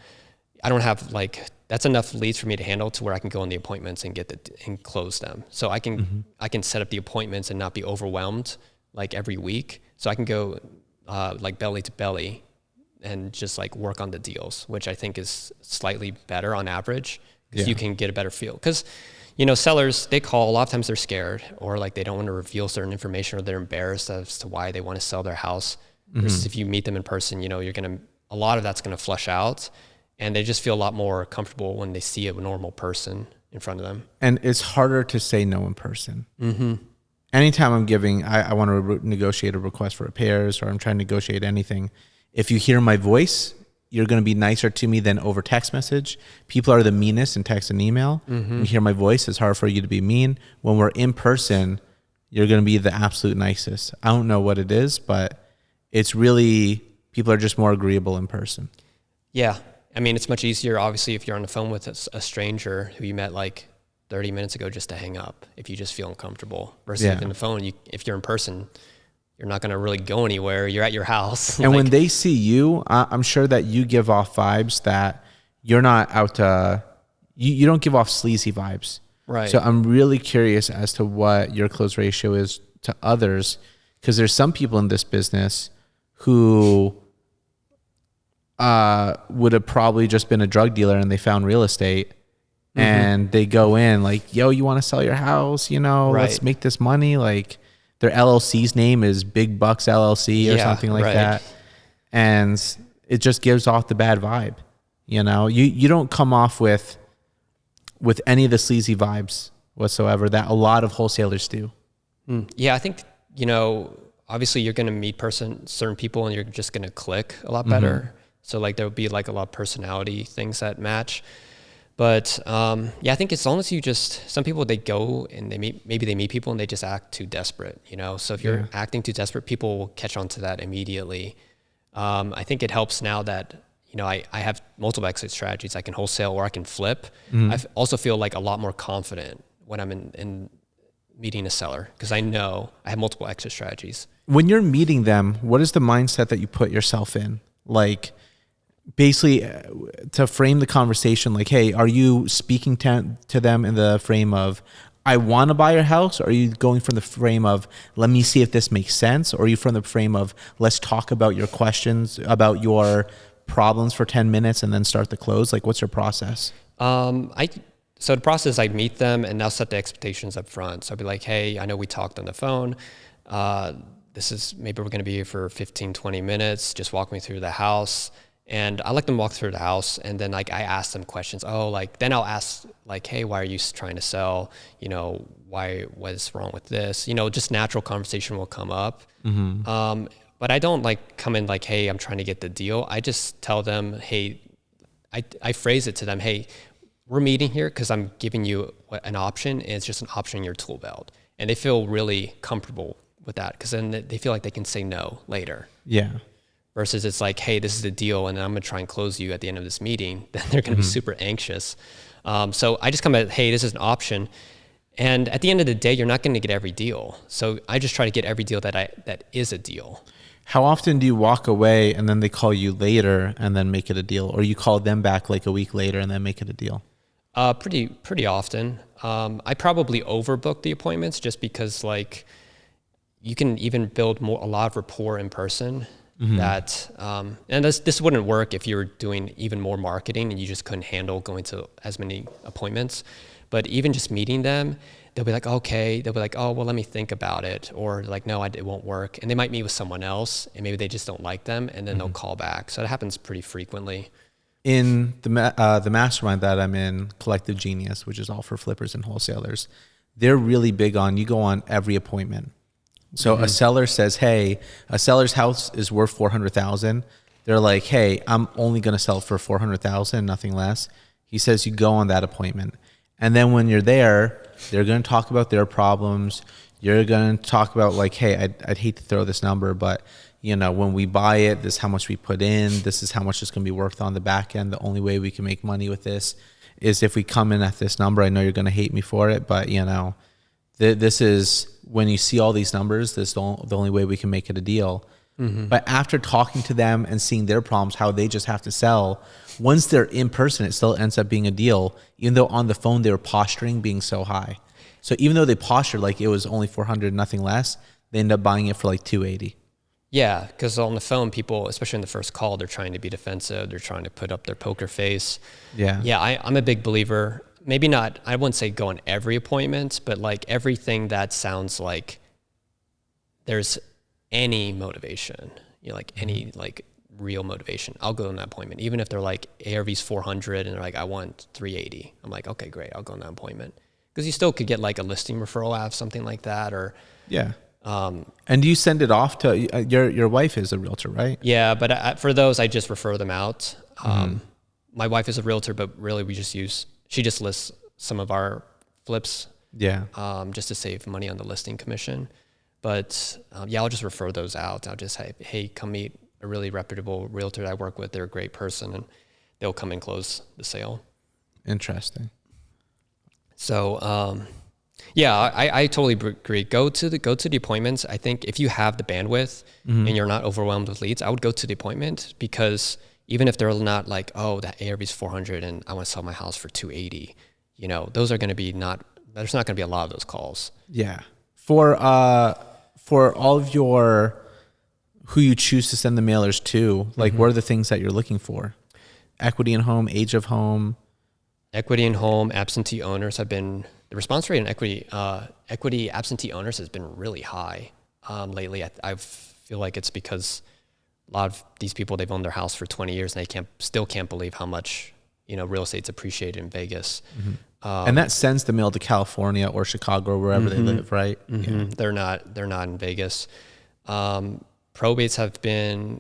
I don't have like, that's enough leads for me to handle to where I can go on the appointments and and close them. So I can set up the appointments and not be overwhelmed like every week. So I can go like belly to belly and just like work on the deals, which I think is slightly better on average because you can get a better feel. Because, you know, sellers, they call, a lot of times they're scared or like they don't want to reveal certain information or they're embarrassed as to why they want to sell their house. Versus if you meet them in person, you know, a lot of that's going to flush out and they just feel a lot more comfortable when they see a normal person in front of them. And it's harder to say no in person. Anytime I want to negotiate a request for repairs or I'm trying to negotiate anything, if you hear my voice, you're going to be nicer to me than over text message. People are the meanest in text and email. When you hear my voice, it's hard for you to be mean. When we're in person, you're going to be the absolute nicest. I don't know what it is, but it's really, people are just more agreeable in person. Yeah. I mean, it's much easier, obviously, if you're on the phone with a stranger who you met like 30 minutes ago just to hang up if you just feel uncomfortable. Versus if in the phone, if you're in person, you're not going to really go anywhere. You're at your house. And when they see you, I'm sure that you give off vibes that you're not out to, you don't give off sleazy vibes. Right. So I'm really curious as to what your close ratio is to others, because there's some people in this business who would have probably just been a drug dealer and they found real estate and they go in like, yo, you want to sell your house? You know, let's make this money. Like their LLC's name is Big Bucks LLC or something like that. And it just gives off the bad vibe. You know, you don't come off with any of the sleazy vibes whatsoever that a lot of wholesalers do. Yeah, I think, you know, obviously you're going to meet certain people and you're just going to click a lot better. So like there would be like a lot of personality things that match. But yeah, I think as long as you some people, they go and maybe they meet people and they just act too desperate, you know? So if you're acting too desperate, people will catch on to that immediately. I think it helps now that, you know, I have multiple exit strategies. I can wholesale or I can flip. I also feel like a lot more confident when I'm in meeting a seller because I know I have multiple exit strategies. When you're meeting them, what is the mindset that you put yourself in? Like basically to frame the conversation, like, hey, are you speaking to them in the frame of, I want to buy your house? Or are you going from the frame of, let me see if this makes sense? Or are you from the frame of, let's talk about your questions, about your problems for 10 minutes and then start the close? Like, what's your process? So the process, I meet them and I'll set the expectations up front. So I'll be like, hey, I know we talked on the phone. Maybe we're going to be here for 15, 20 minutes. Just walk me through the house. And I let them walk through the house. And then like, I ask them questions. Then I'll ask like, hey, why are you trying to sell? You know, what's wrong with this? You know, just natural conversation will come up. But I don't like come in like, hey, I'm trying to get the deal. I just tell them, hey, I phrase it to them, hey, we're meeting here because I'm giving you an option and it's just an option in your tool belt. And they feel really comfortable with that because then they feel like they can say no later. Yeah. versus it's like, hey, this is the deal, and I'm going to try and close you at the end of this meeting, then they're going to be super anxious. So I just come at, hey, this is an option. And at the end of the day, you're not going to get every deal. So I just try to get every deal that is a deal. How often do you walk away and then they call you later and then make it a deal? Or you call them back like a week later and then make it a deal? Pretty often. I probably overbook the appointments just because like you can even build a lot of rapport in person. That and this wouldn't work if you were doing even more marketing and you just couldn't handle going to as many appointments. But even just meeting them, they'll be like, okay. They'll be like, oh, well, let me think about it. Or like, no, it won't work. And they might meet with someone else and maybe they just don't like them, and then they'll call back. So it happens pretty frequently. In the mastermind that I'm in, Collective Genius, which is all for flippers and wholesalers, they're really big on, you go on every appointment. So a seller says, hey, a seller's house is worth $400,000. They're like, hey, I'm only going to sell it for $400,000, nothing less. He says, you go on that appointment. And then when you're there, they're going to talk about their problems. You're going to talk about like, hey, I'd hate to throw this number, but you know, when we buy it, this is how much we put in. This is how much is going to be worked on the back end. The only way we can make money with this is if we come in at this number. I know you're going to hate me for it, but you know, this is when you see all these numbers, this is the only way we can make it a deal. But after talking to them and seeing their problems, how they just have to sell, once they're in person, it still ends up being a deal, even though on the phone they were posturing being so high. So even though they postured like it was only 400, nothing less, they end up buying it for like 280. Yeah, because on the phone, people, especially in the first call, they're trying to be defensive. They're trying to put up their poker face. Yeah, I'm a big believer. Maybe not, I wouldn't say go on every appointment, but like everything that sounds like there's any motivation, you know, like any like real motivation, I'll go on that appointment. Even if they're like ARV's 400 and they're like, I want 380. I'm like, okay, great, I'll go on that appointment. Because you still could get like a listing referral out of something like that, or yeah. And do you send it off to your wife is a realtor, right? Yeah, but for those, I just refer them out. My wife is a realtor, but really she just lists some of our flips. Yeah. Just to save money on the listing commission. But yeah, I'll just refer those out. I'll just say, hey, come meet a really reputable realtor that I work with. They're a great person, and they'll come and close the sale. Interesting. So, yeah, I totally agree. Go to the appointments. I think if you have the bandwidth and you're not overwhelmed with leads, I would go to the appointment, because even if they're not like, oh, that ARV is 400 and I want to sell my house for 280, you know, those are going to be there's not going to be a lot of those calls. Yeah. For all of who you choose to send the mailers to, like what are the things that you're looking for? Equity in home, age of home. Equity in home, absentee owners the response rate on equity absentee owners has been really high lately. I feel like it's because a lot of these people, they've owned their house for 20 years and they still can't believe how much, you know, real estate's appreciated in Vegas. And that sends the mail to California or Chicago or wherever they live, right? Yeah. They're not in Vegas. Probates have been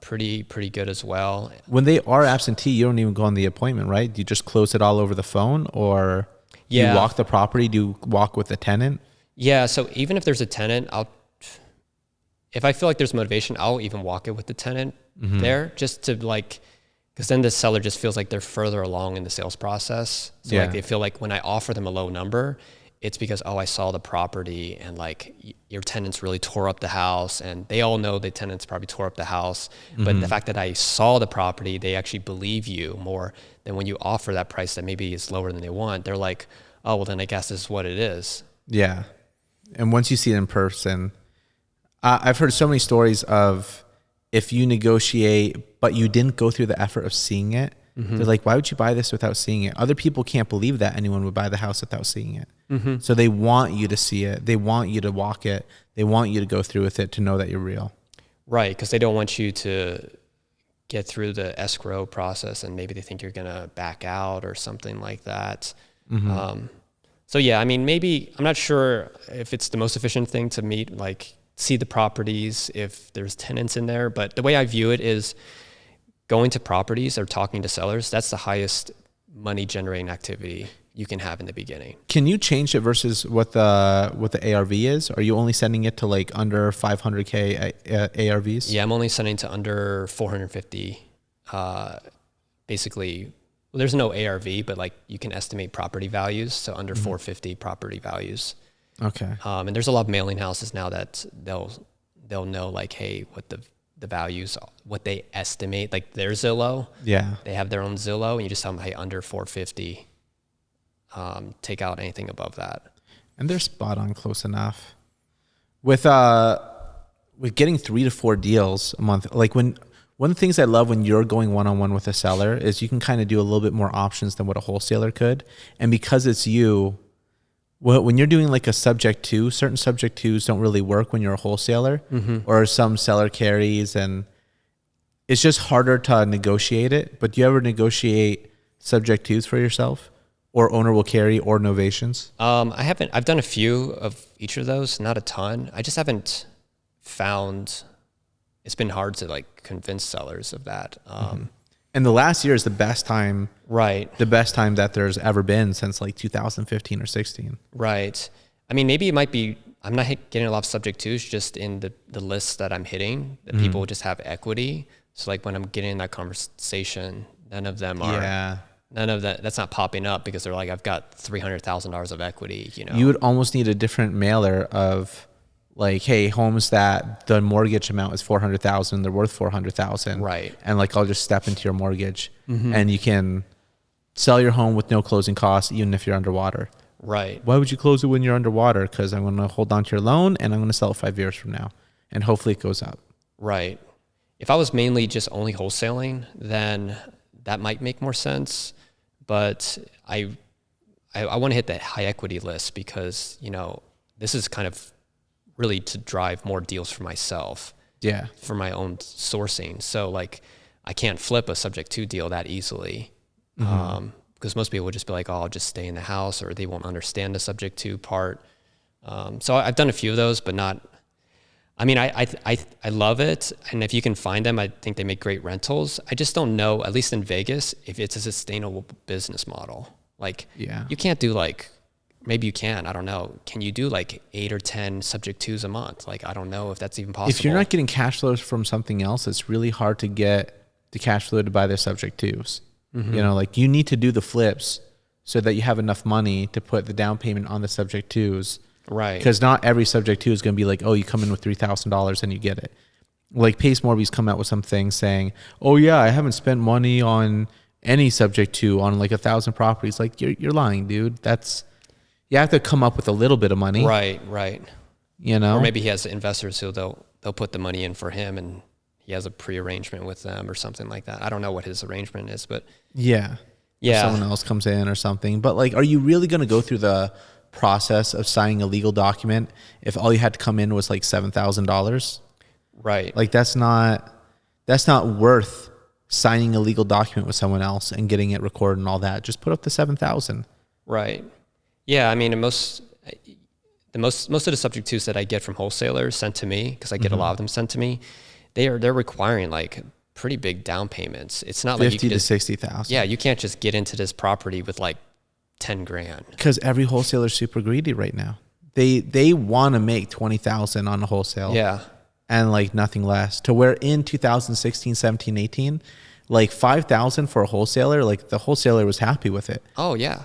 pretty good as well. When they are absentee, you don't even go on the appointment, right? Do you just close it all over the phone, or do you walk the property? Do you walk with the tenant? Yeah, so even if there's a tenant, if I feel like there's motivation, I'll even walk it with the tenant there, just to like, because then the seller just feels like they're further along in the sales process. So like they feel like when I offer them a low number, it's because, oh, I saw the property and like your tenants really tore up the house, and they all know the tenants probably tore up the house. But the fact that I saw the property, they actually believe you more than when you offer that price that maybe is lower than they want. They're like, oh, well, then I guess this is what it is. Yeah. And once you see it in person, I've heard so many stories of if you negotiate, but you didn't go through the effort of seeing it, they're like, why would you buy this without seeing it? Other people can't believe that anyone would buy the house without seeing it. So they want you to see it. They want you to walk it. They want you to go through with it to know that you're real. Right, because they don't want you to get through the escrow process and maybe they think you're going to back out or something like that. So yeah, I mean, maybe, I'm not sure if it's the most efficient thing to meet, like see the properties if there's tenants in there. But the way I view it is going to properties or talking to sellers, that's the highest money generating activity you can have in the beginning. Can you change it versus what the ARV is? Are you only sending it to like under 500K ARVs? Yeah, I'm only sending to under 450. Basically, well, there's no ARV, but like you can estimate property values. So under 450 property values. Okay. And there's a lot of mailing houses now that they'll know like, hey, what the values, what they estimate, like their Zillow. Yeah. They have their own Zillow, and you just tell them, hey, under 450, take out anything above that. And they're spot on close enough. With getting 3 to 4 deals a month, like one of the things I love when you're going one-on-one with a seller is you can kind of do a little bit more options than what a wholesaler could. And because it's you, when you're doing like a subject to, certain subject twos don't really work when you're a wholesaler, or some seller carries, and it's just harder to negotiate it. But do you ever negotiate subject twos for yourself, or owner will carry, or novations? I haven't. I've done a few of each of those, not a ton. I just haven't found. It's been hard to like convince sellers of that. And the last year is the best time, right? The best time that there's ever been since like 2015 or 16. Right. I mean, maybe it might be, I'm not getting a lot of subject twos just in the lists that I'm hitting, that people just have equity. So like when I'm getting in that conversation, none of them are, none of that's not popping up because they're like, I've got $300,000 of equity, you know? You would almost need a different mailer of like, hey, homes that the mortgage amount is $400,000, they're worth $400,000. Right. And like, I'll just step into your mortgage and you can sell your home with no closing costs, even if you're underwater. Right. Why would you close it when you're underwater? Because I'm going to hold on to your loan and I'm going to sell it 5 years from now. And hopefully it goes up. Right. If I was mainly just only wholesaling, then that might make more sense. But I want to hit that high equity list because, you know, this is kind of really to drive more deals for myself. Yeah. For my own sourcing. So like I can't flip a subject to deal that easily. Because most people would just be like, oh, I'll just stay in the house, or they won't understand the subject to part. So I've done a few of those, but not, I mean, I love it. And if you can find them, I think they make great rentals. I just don't know, at least in Vegas, if it's a sustainable business model. Like you can't do like, maybe you can, I don't know. Can you do like 8 or 10 subject twos a month? Like, I don't know if that's even possible. If you're not getting cash flows from something else, it's really hard to get the cash flow to buy the subject twos. You know, like you need to do the flips so that you have enough money to put the down payment on the subject twos. Right. Because not every subject two is going to be like, oh, you come in with $3,000 and you get it. Like Pace Morby's come out with some things saying, oh yeah, I haven't spent money on any subject two on like 1,000 properties. Like you're lying, dude. You have to come up with a little bit of money. Right, right. You know? Or maybe he has investors who they'll put the money in for him and he has a pre-arrangement with them or something like that. I don't know what his arrangement is, but yeah. Or someone else comes in or something. But like, are you really going to go through the process of signing a legal document if all you had to come in was like $7,000? Right. Like that's not worth signing a legal document with someone else and getting it recorded and all that. Just put up the 7,000. Right. Yeah, I mean, most of the subject twos that I get from wholesalers sent to me, because I get a lot of them sent to me, they're requiring like pretty big down payments. It's not like 50 to 60,000. Yeah, you can't just get into this property with like 10 grand. Because every wholesaler's super greedy right now. They want to make 20,000 on a wholesale. Yeah. And like nothing less. To where in 2016, 17, 18, like 5,000 for a wholesaler, like the wholesaler was happy with it. Oh yeah.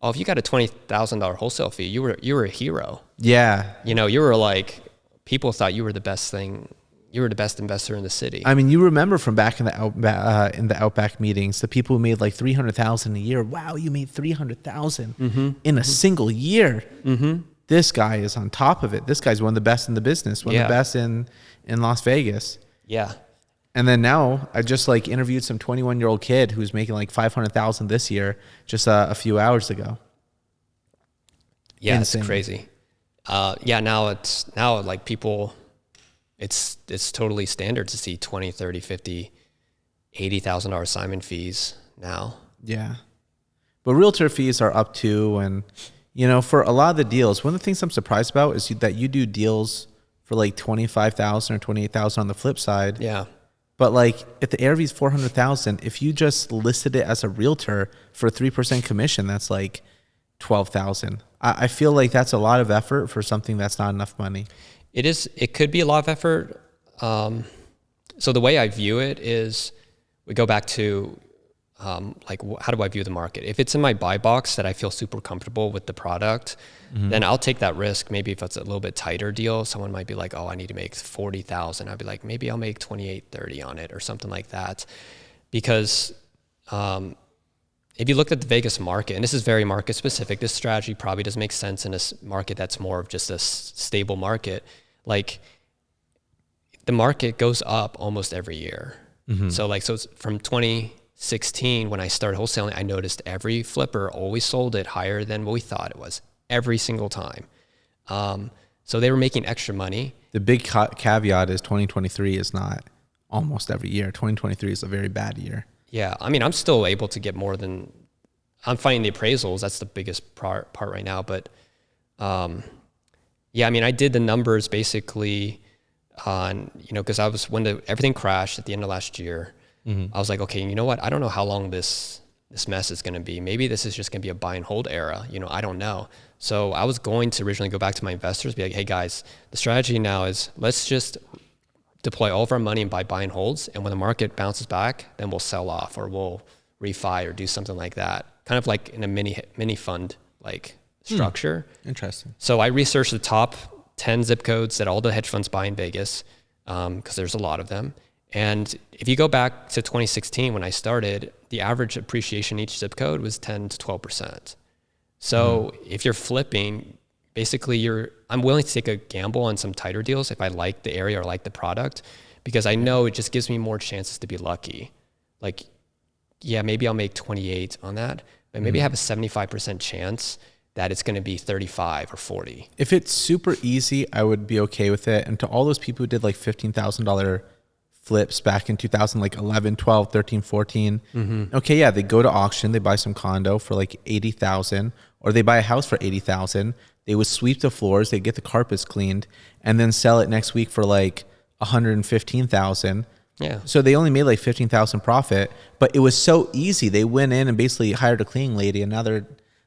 Oh, if you got a $20,000 wholesale fee, you were a hero. Yeah. You know, you were like, people thought you were the best thing. You were the best investor in the city. I mean, you remember from back in the Outback meetings, the people who made like 300,000 a year. Wow, you made 300,000 in a single year. This guy is on top of it. This guy's one of the best in the business. One of the best in Las Vegas. Yeah. And then now I just like interviewed some 21-year-old kid who's making like 500,000 this year just a few hours ago. Yeah, insane. It's crazy. Now like people, it's totally standard to see 20, 30, 50, $80,000 assignment fees now. Yeah. But realtor fees are up too. And, you know, for a lot of the deals, one of the things I'm surprised about is that you do deals for like 25,000 or 28,000 on the flip side. Yeah. But like if the ARV is 400,000, if you just listed it as a realtor for 3% commission, that's like $12,000. I feel like that's a lot of effort for something that's not enough money. It is. It could be a lot of effort. So the way I view it is, we go back to like, how do I view the market? If it's in my buy box that I feel super comfortable with the product, then I'll take that risk. Maybe if it's a little bit tighter deal, someone might be like, oh, I need to make 40,000. I'd be like, maybe I'll make 28.30 on it or something like that. Because if you look at the Vegas market, and this is very market specific, this strategy probably doesn't make sense in a market that's more of just a stable market. Like, the market goes up almost every year. So from 2016, when I started wholesaling, I noticed every flipper always sold it higher than what we thought it was every single time. So they were making extra money. The big caveat is 2023 is not almost every year. 2023 is a very bad year. Yeah. I mean, I'm still able to get more than, I'm finding the appraisals. That's the biggest part right now. But yeah, I mean, I did the numbers basically on, because I was, when everything crashed at the end of last year, I was like, okay, you know what? I don't know how long this mess is going to be. Maybe this is just going to be a buy and hold era. I don't know. So I was going to originally go back to my investors, be like, hey guys, the strategy now is let's just deploy all of our money and buy and holds. And when the market bounces back, then we'll sell off or we'll refi or do something like that. Kind of like in a mini fund like structure. Interesting. So I researched the top 10 zip codes that all the hedge funds buy in Vegas, because there's a lot of them. And if you go back to 2016, when I started, the average appreciation in each zip code was 10 to 12%. So if you're flipping, basically I'm willing to take a gamble on some tighter deals if I like the area or like the product, because I know it just gives me more chances to be lucky. Like, yeah, maybe I'll make 28 on that, but maybe I have a 75% chance that it's going to be 35 or 40. If it's super easy, I would be okay with it. And to all those people who did like $15,000 flips back in 2011, 12, 13, 14. Okay, yeah, they go to auction, they buy some condo for like 80,000, or they buy a house for 80,000. They would sweep the floors, they get the carpets cleaned, and then sell it next week for like 115,000. Yeah. So they only made like 15,000 profit, but it was so easy. They went in and basically hired a cleaning lady, and now they're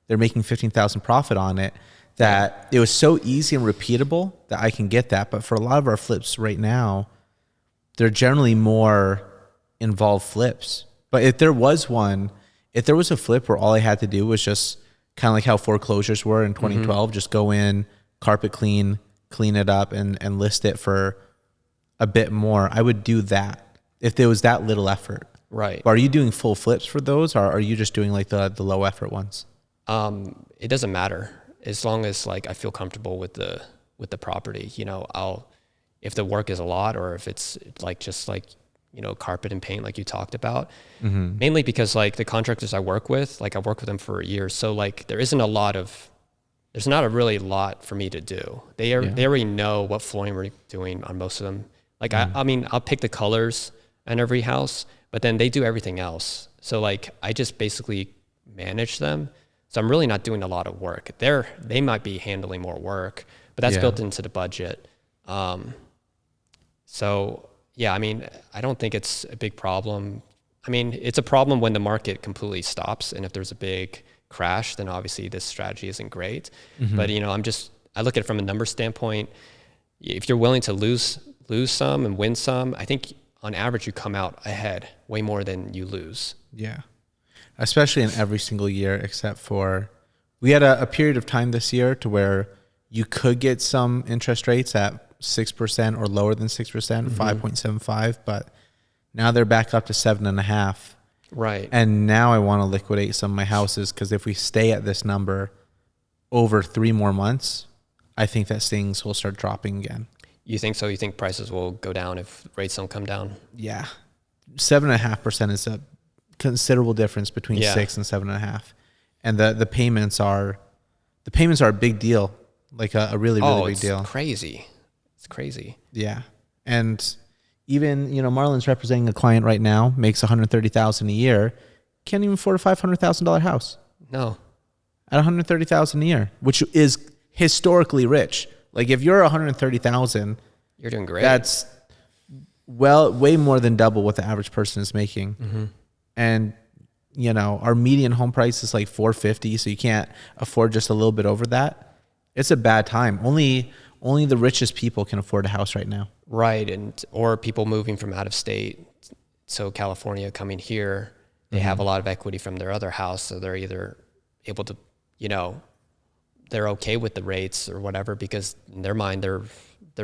making 15,000 profit on it. That it was so easy and repeatable that I can get that. But for a lot of our flips right now, they're generally more involved flips. But if there was a flip where all I had to do was just kind of like how foreclosures were in 2012, just go in, carpet clean it up and list it for a bit more, I would do that if there was that little effort. Right. But are you doing full flips for those, or are you just doing like the low effort ones? It doesn't matter as long as like I feel comfortable with the property. If the work is a lot, or if it's like just like carpet and paint like you talked about, mainly because like the contractors I work with, like I work with them for years, so like there's not a really lot for me to do. They already know what flooring we're doing on most of them. Like I mean I'll pick the colors on every house, but then they do everything else. So like I just basically manage them. So I'm really not doing a lot of work. They might be handling more work, but that's built into the budget. So yeah, I mean, I don't think it's a big problem. I mean, it's a problem when the market completely stops, and if there's a big crash, then obviously this strategy isn't great. But I look at it from a number standpoint. If you're willing to lose some and win some, I think on average you come out ahead way more than you lose. Yeah. Especially in every single year, except for we had a period of time this year to where you could get some interest rates at 6% or lower than 6%, 5.75, but now they're back up to 7.5. Right. And now I want to liquidate some of my houses, because if we stay at this number over 3 more months, I think that things will start dropping again. You think so? You think prices will go down if rates don't come down? Yeah. 7.5% is a considerable difference between 6 and 7.5. And the payments are a big deal. Like a really, really big deal. It's crazy. Yeah. And even, Marlon's representing a client right now, makes $130,000 a year, can't even afford a $500,000 house. No. At $130,000 a year, which is historically rich. Like if you're $130,000, you're doing great. That's way more than double what the average person is making. And our median home price is like $450, so you can't afford just a little bit over that. It's a bad time. Only the richest people can afford a house right now. Right, or people moving from out of state. So California coming here, they have a lot of equity from their other house, so they're either able to, they're okay with the rates or whatever because in their mind they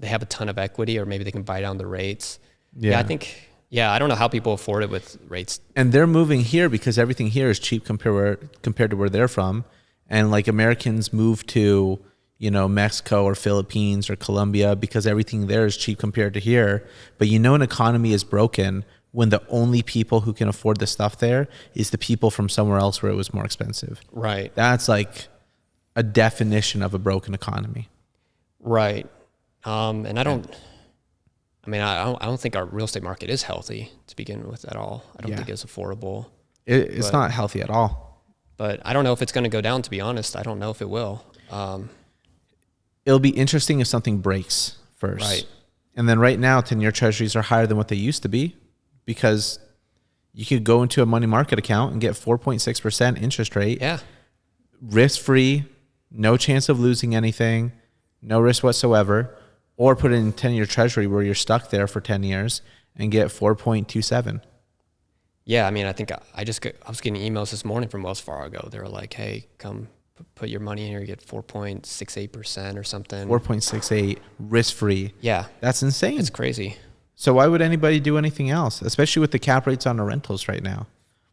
have a ton of equity, or maybe they can buy down the rates. Yeah, I don't know how people afford it with rates. And they're moving here because everything here is cheap compared to where they're from. And like Americans move to, Mexico or Philippines or Colombia because everything there is cheap compared to here. But an economy is broken when the only people who can afford the stuff there is the people from somewhere else where it was more expensive. Right. That's like a definition of a broken economy. Right. And I don't think our real estate market is healthy to begin with at all. I don't think it's affordable. It's not healthy at all. But I don't know if it's going to go down, to be honest. I don't know if it will. It'll be interesting if something breaks first. Right. And then right now, 10-year treasuries are higher than what they used to be because you could go into a money market account and get 4.6% interest rate. Yeah. Risk-free, no chance of losing anything, no risk whatsoever. Or put it in 10-year treasury where you're stuck there for 10 years and get 4.27. Yeah, I mean, I think I was getting emails this morning from Wells Fargo. They were like, hey, come put your money in here, you get 4.68% or something. 4.68 risk-free. Yeah. That's insane. It's crazy. So why would anybody do anything else, especially with the cap rates on the rentals right now?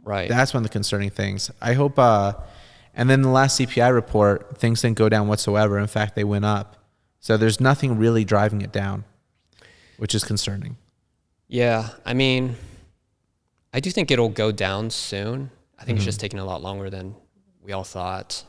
Right. That's one of the concerning things. I hope, and then the last CPI report, things didn't go down whatsoever. In fact, they went up. So there's nothing really driving it down, which is concerning. Yeah, I mean, I do think it'll go down soon. I think it's just taking a lot longer than we all thought.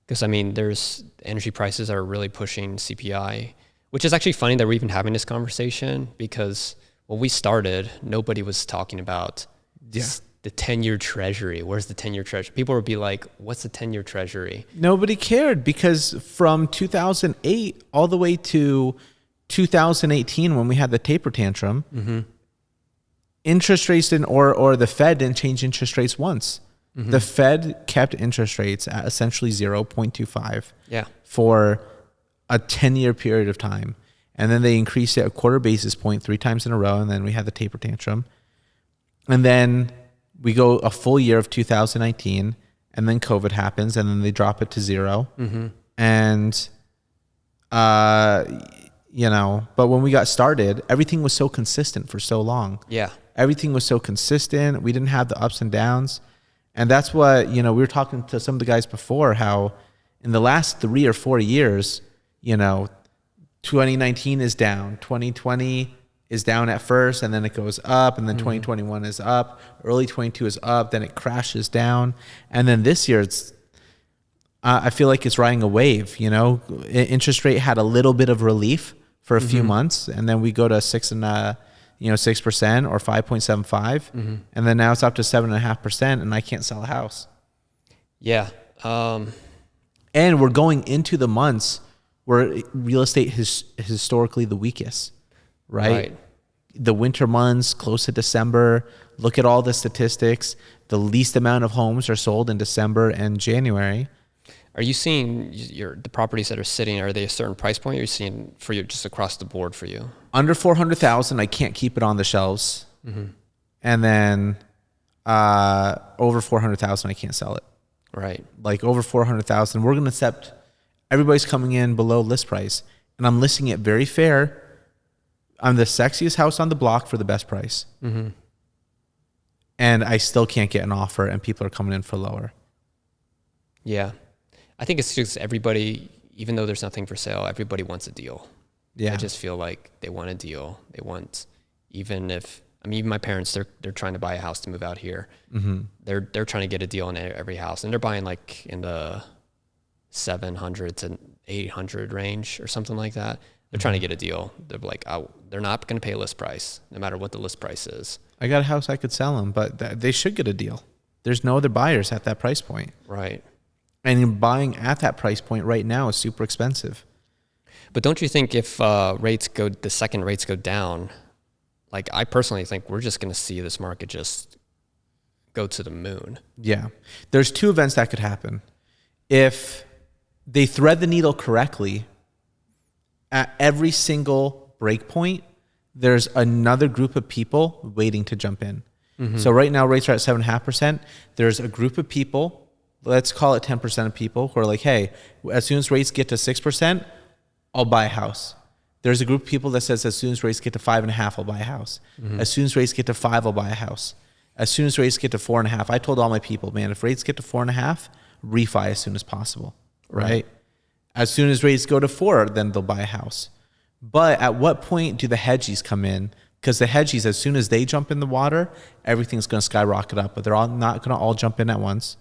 Because, there's energy prices are really pushing CPI, which is actually funny that we're even having this conversation because when we started, nobody was talking about the 10-year treasury. Where's the 10-year treasury? People would be like, what's the 10-year treasury? Nobody cared because from 2008 all the way to 2018 when we had the taper tantrum, interest rates didn't, or the Fed didn't change interest rates once. The Fed kept interest rates at essentially 0.25 for a 10-year period of time. And then they increased it a quarter basis point 3 times in a row. And then we had the taper tantrum. And then we go a full year of 2019, and then COVID happens, and then they drop it to 0. And, but when we got started, everything was so consistent for so long. Yeah. Everything was so consistent. We didn't have the ups and downs. And that's what, we were talking to some of the guys before, how in the last 3 or 4 years, 2019 is down, 2020 is down at first, and then it goes up, and then 2021 is up, early 22 is up, then it crashes down. And then this year, I feel like it's riding a wave, Interest rate had a little bit of relief for a few months, and then we go to 6% or 5.75, and then now it's up to 7.5%, and I can't sell a house. Yeah. And we're going into the months where real estate is historically the weakest, right? The winter months, close to December. Look at all the statistics. The least amount of homes are sold in December and January. Are you seeing the properties that are sitting, are they a certain price point, or are you seeing for you just across the board for you? Under 400,000, I can't keep it on the shelves. And then over 400,000, I can't sell it. Right. Like over 400,000, we're going to accept everybody's coming in below list price. And I'm listing it very fair. I'm the sexiest house on the block for the best price. And I still can't get an offer, and people are coming in for lower. Yeah. I think it's just everybody, even though there's nothing for sale, everybody wants a deal. Yeah. I just feel like they want a deal. They want, even my parents, they're trying to buy a house to move out here. They're trying to get a deal in every house, and they're buying like in the 700 to 800 range or something like that. They're trying to get a deal. They're like, they're not going to pay list price, no matter what the list price is. I got a house I could sell them, but they should get a deal. There's no other buyers at that price point. Right. And buying at that price point right now is super expensive. But don't you think if the second rates go down, like I personally think we're just going to see this market just go to the moon. Yeah. There's two events that could happen. If they thread the needle correctly, at every single break point, there's another group of people waiting to jump in. So right now rates are at 7.5%. There's a group of people, let's call it 10% of people, who are like, hey, as soon as rates get to 6%, I'll buy a house. There's a group of people that says as soon as rates get to 5.5%, I'll buy a house. As soon as rates get to 5%, I'll buy a house. As soon as rates get to 4.5%, I told all my people, man, if rates get to 4.5%, refi as soon as possible, right? As soon as rates go to 4%, then they'll buy a house. But at what point do the hedgies come in? Because the hedgies, as soon as they jump in the water, everything's going to skyrocket up. But they're all not going to all jump in at once.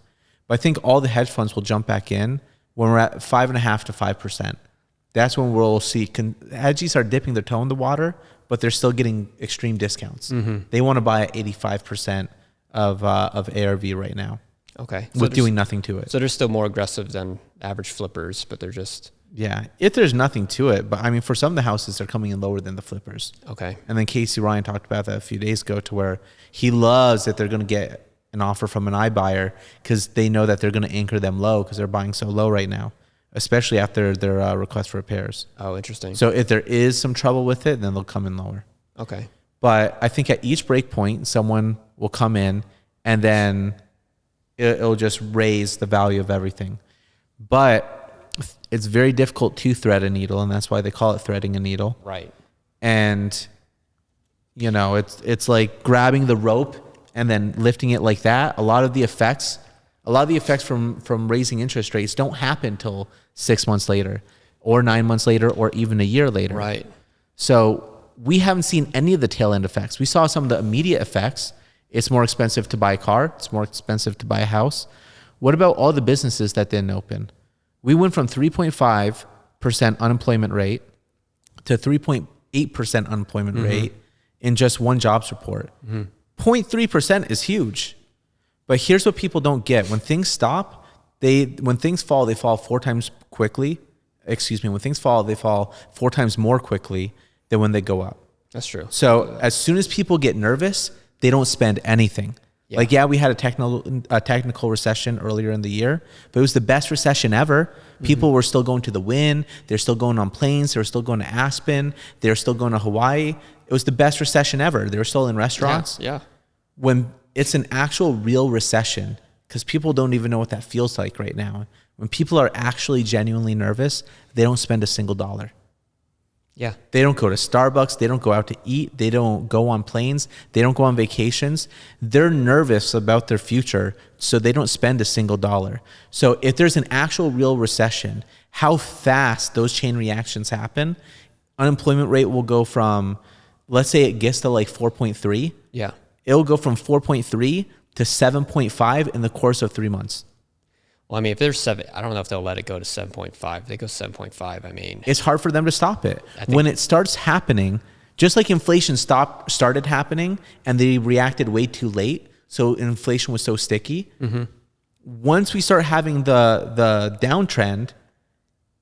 But I think all the hedge funds will jump back in when we're at 5.5% to 5%. That's when we'll see hedgies are dipping their toe in the water, but they're still getting extreme discounts. They want to buy at 85% of ARV right now. Okay. With doing nothing to it. So they're still more aggressive than average flippers, but they're just... Yeah, if there's nothing to it. But I mean, for some of the houses, they're coming in lower than the flippers. Okay. And then Casey Ryan talked about that a few days ago, to where he loves that they're going to get an offer from an iBuyer because they know that they're going to anchor them low because they're buying so low right now, especially after their request for repairs. Oh, interesting. So if there is some trouble with it, then they'll come in lower. Okay. But I think at each break point, someone will come in and then it'll just raise the value of everything. But it's very difficult to thread a needle, and that's why they call it threading a needle. Right. And, you know, it's like grabbing the rope and then lifting it like that. A lot of the effects from raising interest rates don't happen till 6 months later or 9 months later or even a year later. Right. So we haven't seen any of the tail end effects. We saw some of the immediate effects. It's more expensive to buy a car. It's more expensive to buy a house. What about all the businesses that didn't open? We went from 3.5% unemployment rate to 3.8% unemployment rate in just one jobs report. 0.3% is huge. But here's what people don't get. When things stop, when things fall, they fall 4 times quickly. When things fall, they fall 4 times more quickly than when they go up. That's true. So as soon as people get nervous, they don't spend anything. Yeah. We had a technical recession earlier in the year, but it was the best recession ever. People were still going to the Wynn. They're still going on planes. They were still going to Aspen. They were still going to Hawaii. It was the best recession ever. They were still in restaurants. Yeah. When it's an actual real recession, because people don't even know what that feels like right now. When people are actually genuinely nervous, they don't spend a single dollar. Yeah. They don't go to Starbucks. They don't go out to eat. They don't go on planes. They don't go on vacations. They're nervous about their future, so they don't spend a single dollar. So if there's an actual real recession, how fast those chain reactions happen, unemployment rate will go from, let's say it gets to like 4.3. Yeah. It'll go from 4.3 to 7.5 in the course of 3 months. Well, I mean, if there's 7, I don't know if they'll let it go to 7.5. If they go 7.5, I mean, it's hard for them to stop it. When it starts happening, just like inflation started happening and they reacted way too late, so inflation was so sticky. Once we start having the downtrend,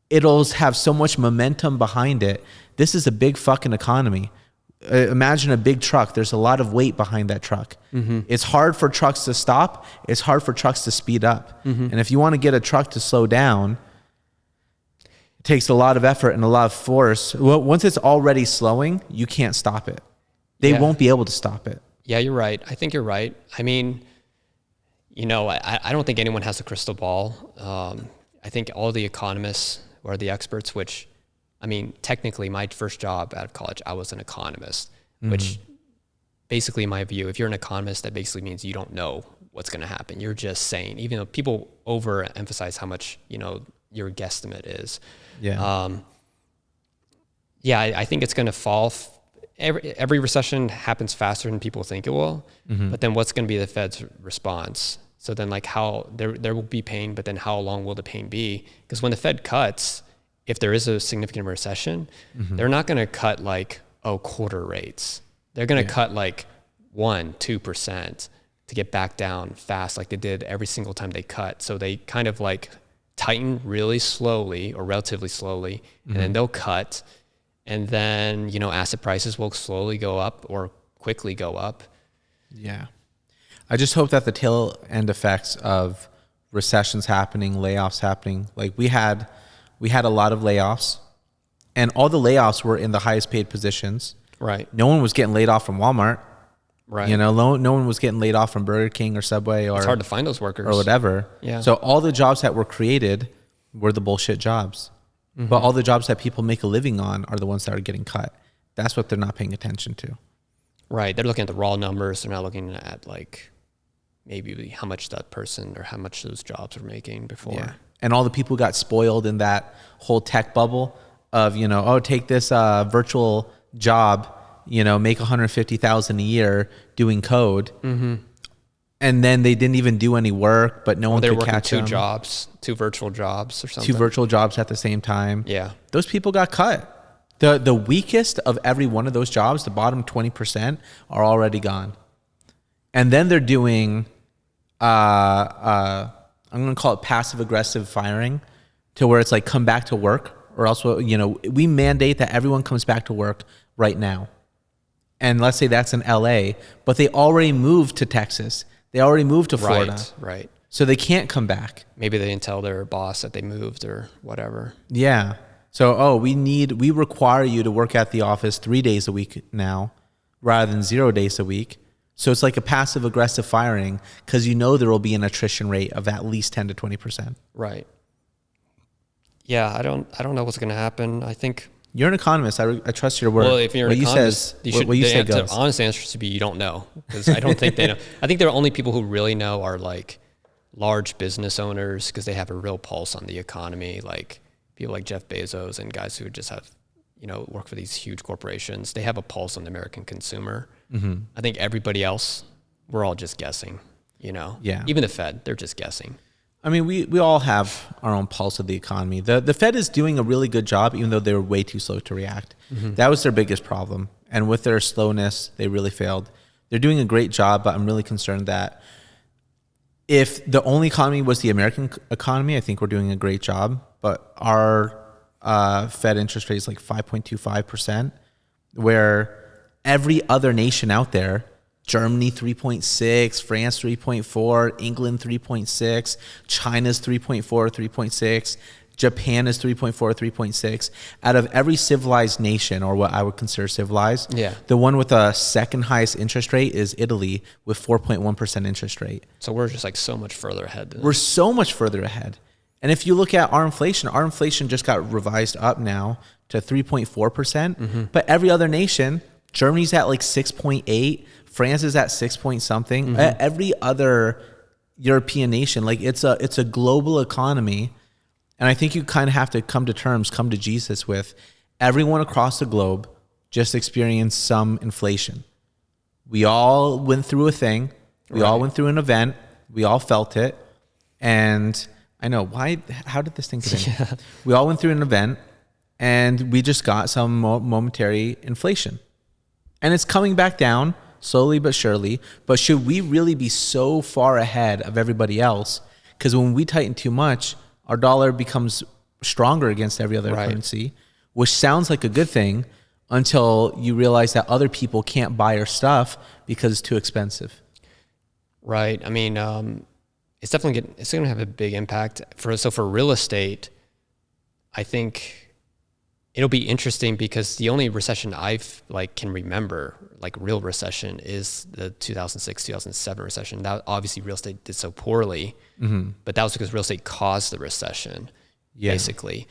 it'll have so much momentum behind it. This is a big fucking economy. Imagine a big truck. There's a lot of weight behind that truck. It's hard for trucks to stop. It's hard for trucks to speed up. And if you want to get a truck to slow down, it takes a lot of effort and a lot of force. Well, once it's already slowing, you can't stop it. They won't be able to stop it. Yeah, you're right. I think you're right. I mean, you know, I don't think anyone has a crystal ball. I think all the economists or the experts, which, I mean, technically my first job out of college, I was an economist, which basically, in my view, if you're an economist, that basically means you don't know what's going to happen. You're just saying, even though people overemphasize how much, you know, your guesstimate is. Yeah. I think it's going to fall. Every recession happens faster than people think it will. But then what's going to be the Fed's response? So then, like, how there will be pain, but then how long will the pain be? Because when the Fed cuts, if there is a significant recession, they're not going to cut like, quarter rates. They're going to cut like 1-2% to get back down fast, like they did every single time they cut. So they kind of like tighten really slowly or relatively slowly, and then they'll cut. And then, you know, asset prices will slowly go up or quickly go up. Yeah. I just hope that the tail end effects of recessions happening, layoffs happening, like we had a lot of layoffs, and all the layoffs were in the highest paid positions. Right. No one was getting laid off from Walmart. Right. You know, no one was getting laid off from Burger King or Subway or it's hard to find those workers or whatever. Yeah. So all the jobs that were created were the bullshit jobs. But all the jobs that people make a living on are the ones that are getting cut. That's what they're not paying attention to. Right. They're looking at the raw numbers. They're not looking at like maybe how much that person or how much those jobs were making before. Yeah. And all the people got spoiled in that whole tech bubble of, you know, oh, take this virtual job, you know, make $150,000 a year doing code. And then they didn't even do any work, but no one could catch them. Two virtual jobs or something. Two virtual jobs at the same time. Yeah. Those people got cut. The weakest of every one of those jobs, the bottom 20%, are already gone. And then they're doing, I'm going to call it passive aggressive firing, to where it's like, come back to work, or else, you know, we mandate that everyone comes back to work right now. And let's say that's in LA, but they already moved to Texas. They already moved to Florida. Right. So they can't come back. Maybe they didn't tell their boss that they moved or whatever. Yeah. So, we require you to work at the office 3 days a week now, rather than 0 days a week. So it's like a passive aggressive firing, because you know there will be an attrition rate of at least 10 to 20%. Right. Yeah, I don't know what's going to happen. I think you're an economist. I trust your word. Well, if you're an economist, the honest answer should be you don't know, because I don't think they know. I think the only people who really know are like large business owners, because they have a real pulse on the economy, like people like Jeff Bezos and guys who just have, you know, work for these huge corporations. They have a pulse on the American consumer. I think everybody else, we're all just guessing, you know. Yeah. Even the Fed, they're just guessing. I mean, we all have our own pulse of the economy. The Fed is doing a really good job, even though they were way too slow to react. That was their biggest problem. And with their slowness, they really failed. They're doing a great job, but I'm really concerned that if the only economy was the American economy, I think we're doing a great job. But our Fed interest rate is like 5.25%, where every other nation out there, Germany 3.6, France 3.4, England 3.6, China's 3.4, 3.6, Japan is 3.4, 3.6. Out of every civilized nation, or what I would consider civilized, the one with the second highest interest rate is Italy with 4.1% interest rate. So we're just like so much further ahead. We're so much further ahead. And if you look at our inflation just got revised up now to 3.4%. But every other nation, Germany's at like 6.8, France is at 6 point something. Every other European nation, like it's a global economy. And I think you kind of have to come to Jesus with everyone across the globe just experienced some inflation. We all went through a thing. We all went through an event. We all felt it. And I know how did this thing get in? Yeah. We all went through an event, and we just got some momentary inflation. And it's coming back down slowly but surely. But should we really be so far ahead of everybody else? Because when we tighten too much, our dollar becomes stronger against every other currency, which sounds like a good thing until you realize that other people can't buy our stuff because it's too expensive. Right. I mean, it's definitely going to have a big impact. For real estate, I think it'll be interesting, because the only recession I've can remember, like real recession, is the 2006, 2007 recession. That obviously real estate did so poorly, but that was because real estate caused the recession, basically.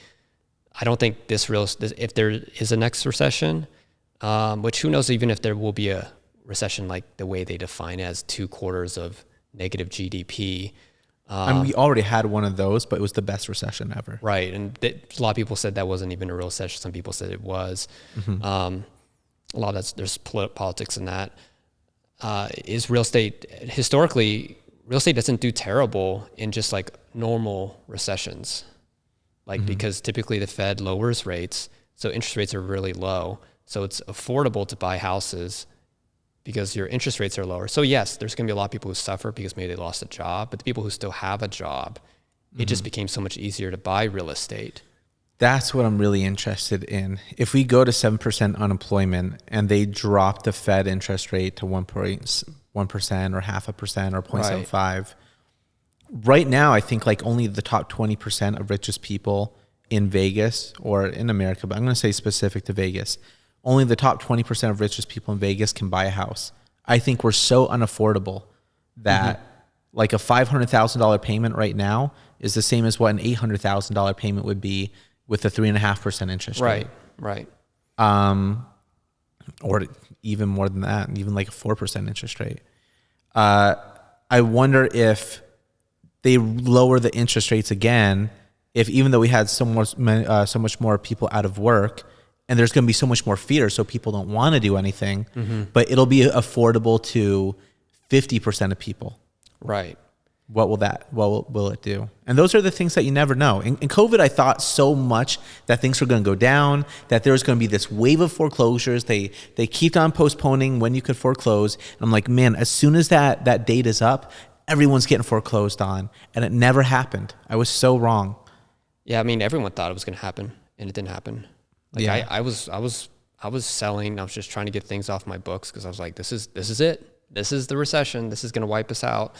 I don't think if there is a next recession, which who knows even if there will be a recession like the way they define it as 2 quarters of negative GDP. And we already had one of those, but it was the best recession ever. Right. And a lot of people said that wasn't even a real recession. Some people said it was. A lot of there's politics in that. Is real estate, historically, real estate doesn't do terrible in just like normal recessions. Because typically the Fed lowers rates, so interest rates are really low. So it's affordable to buy houses because your interest rates are lower. So yes, there's going to be a lot of people who suffer because maybe they lost a job, but the people who still have a job, it just became so much easier to buy real estate. That's what I'm really interested in. If we go to 7% unemployment and they drop the Fed interest rate to 1% or 0.5% or 0.75, right now, I think like only the top 20% of richest people in Vegas or in America, but I'm going to say specific to Vegas, only the top 20% of richest people in Vegas can buy a house. I think we're so unaffordable that like a $500,000 payment right now is the same as what an $800,000 payment would be with a 3.5% interest rate. Right. Or even more than that, even like a 4% interest rate. I wonder if they lower the interest rates again, if even though we had so much more people out of work, and there's going to be so much more fear, so people don't want to do anything, but it'll be affordable to 50% of people. Right. What will it do? And those are the things that you never know. In COVID, I thought so much that things were going to go down, that there was going to be this wave of foreclosures. They keep on postponing when you could foreclose. And I'm like, man, as soon as that date is up, everyone's getting foreclosed on. And it never happened. I was so wrong. Yeah, I mean, everyone thought it was going to happen, and it didn't happen. Like yeah. I was selling. I was just trying to get things off my books because I was like, this is it. This is the recession. This is going to wipe us out.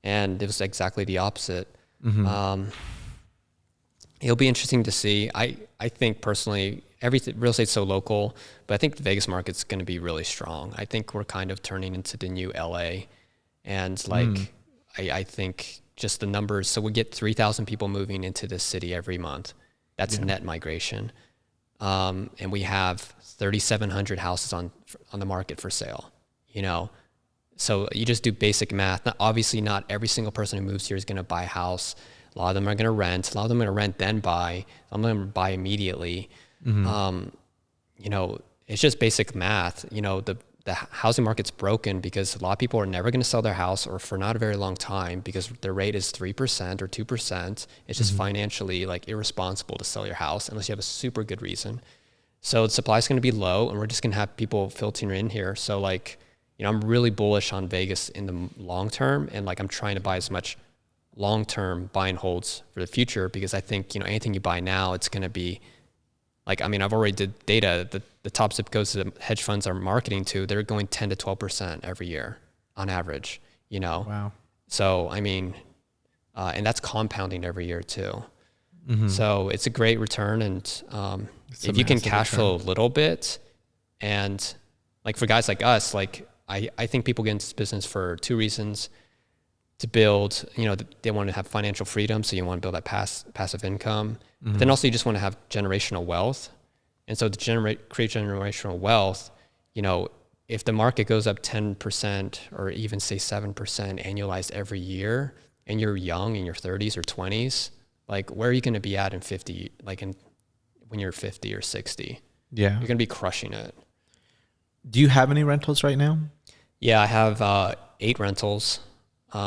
And it was exactly the opposite. It'll be interesting to see. I think personally, real estate's so local, but I think the Vegas market's going to be really strong. I think we're kind of turning into the new LA. And like, I think just the numbers. So we get 3,000 people moving into this city every month. That's net migration. And we have 3,700 houses on the market for sale, you know? So you just do basic math. Obviously, not every single person who moves here is going to buy a house. A lot of them are going to rent. A lot of them are going to rent, then buy. Some of them buy immediately. You know, it's just basic math. You know, the housing market's broken because a lot of people are never going to sell their house or for not a very long time because their rate is 3% or 2%. It's just financially like irresponsible to sell your house unless you have a super good reason. So the supply is going to be low, and we're just going to have people filtering in here. So like, you know, I'm really bullish on Vegas in the long term, and like I'm trying to buy as much long-term buy and holds for the future because I think, you know, anything you buy now, it's going to be like, I mean, I've already did data. The top zip codes that hedge funds are marketing to, they're going 10 to 12% every year on average, you know? Wow. So, I mean, and that's compounding every year too. So it's a great return. And if you can cash flow a little bit, and like for guys like us, like, I think people get into this business for two reasons: to build, you know, they want to have financial freedom. So you want to build that passive income, but then also you just want to have generational wealth. And so to create generational wealth, you know, if the market goes up 10% or even say 7% annualized every year, and you're young in your 30s or 20s, like where are you going to be at in 50, like when you're 50 or 60? Yeah. You're going to be crushing it. Do you have any rentals right now? Yeah, I have 8 rentals.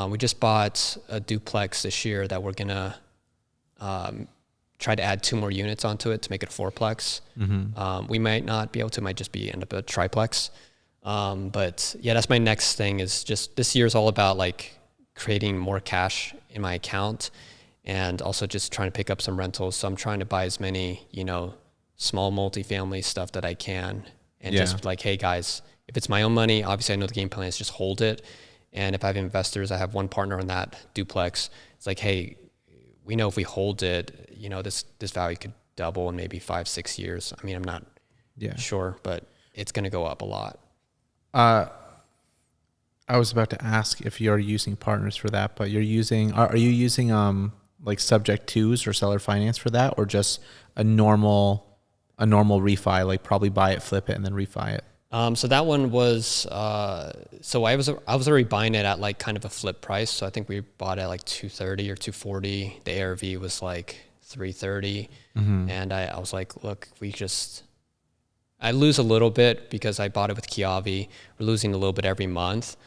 We just bought a duplex this year that we're gonna try to add 2 more units onto it to make it a 4-plex. We might not be able to; might just end up a triplex. But yeah, that's my next thing. Is just this year is all about like creating more cash in my account, and also just trying to pick up some rentals. So I'm trying to buy as many, you know, small multifamily stuff that I can, and just like, hey guys, if it's my own money, obviously I know the game plan is just hold it. And if I have investors, I have one partner on that duplex. It's like, hey, we know if we hold it, you know, this value could double in maybe 5-6 years. I mean, I'm not sure, but it's going to go up a lot. I was about to ask if you're using partners for that, but are you using like subject twos or seller finance for that, or just a normal refi, like probably buy it, flip it, and then refi it? So that one was, so I was already buying it at like kind of a flip price. So I think we bought it at like 230 or 240. The ARV was like 330. And I was like, look, I lose a little bit because I bought it with Kiavi. We're losing a little bit every month,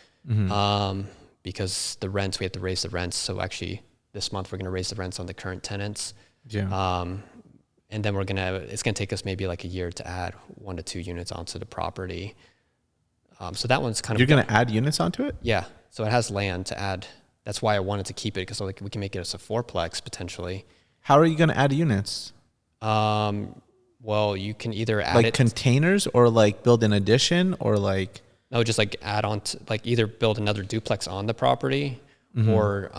because the rents, we have to raise the rents. So actually this month we're going to raise the rents on the current tenants. And then it's going to take us maybe like a year to add 1 to 2 units onto the property. So that one's kind of... You're going to add units onto it? Yeah. So it has land to add. That's why I wanted to keep it, because like we can make it as a 4-plex potentially. How are you going to add units? Well, you can either add Like it containers or like build an addition or like... No, just like add on to like either build another duplex on the property or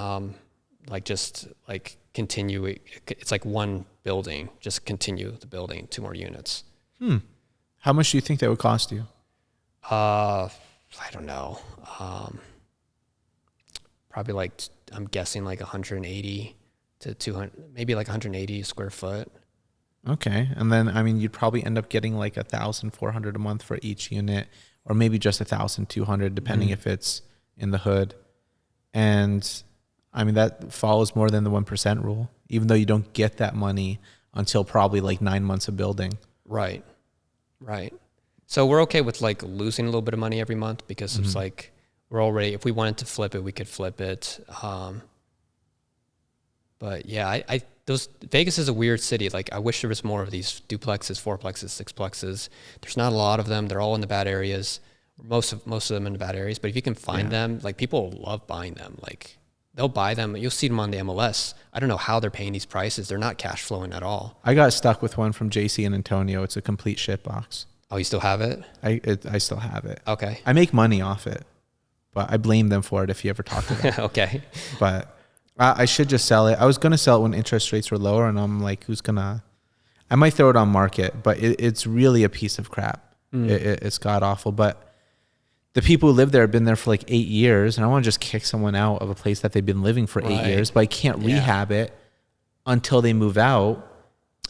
like just like continue it. It's like one building, just continue the building, 2 more units. How much do you think that would cost you? I don't know. Probably like, I'm guessing like 180 to 200, maybe like 180 square foot. Okay. And then, I mean, you'd probably end up getting like 1,400 a month for each unit, or maybe just 1,200, depending if it's in the hood. And I mean, that follows more than the 1% rule, even though you don't get that money until probably like 9 months of building. Right. So we're okay with like losing a little bit of money every month because it's like, we're already, if we wanted to flip it, we could flip it. But yeah, those Vegas is a weird city. Like I wish there was more of these duplexes, fourplexes, sixplexes. There's not a lot of them. They're all in the bad areas. Most of them in the bad areas. But if you can find them, like people love buying them. Like they'll buy them. You'll see them on the MLS. I don't know how they're paying these prices. They're not cash flowing at all. I got stuck with one from JC and Antonio. It's a complete shit box. Oh, you still have it? I still have it. Okay. I make money off it, but I blame them for it if you ever talk to them. Okay. But I should just sell it. I was going to sell it when interest rates were lower, and I'm like, I might throw it on market, but it's really a piece of crap. It's god awful. But the people who live there have been there for like 8 years, and I want to just kick someone out of a place that they've been living for 8 years, but I can't rehab it until they move out.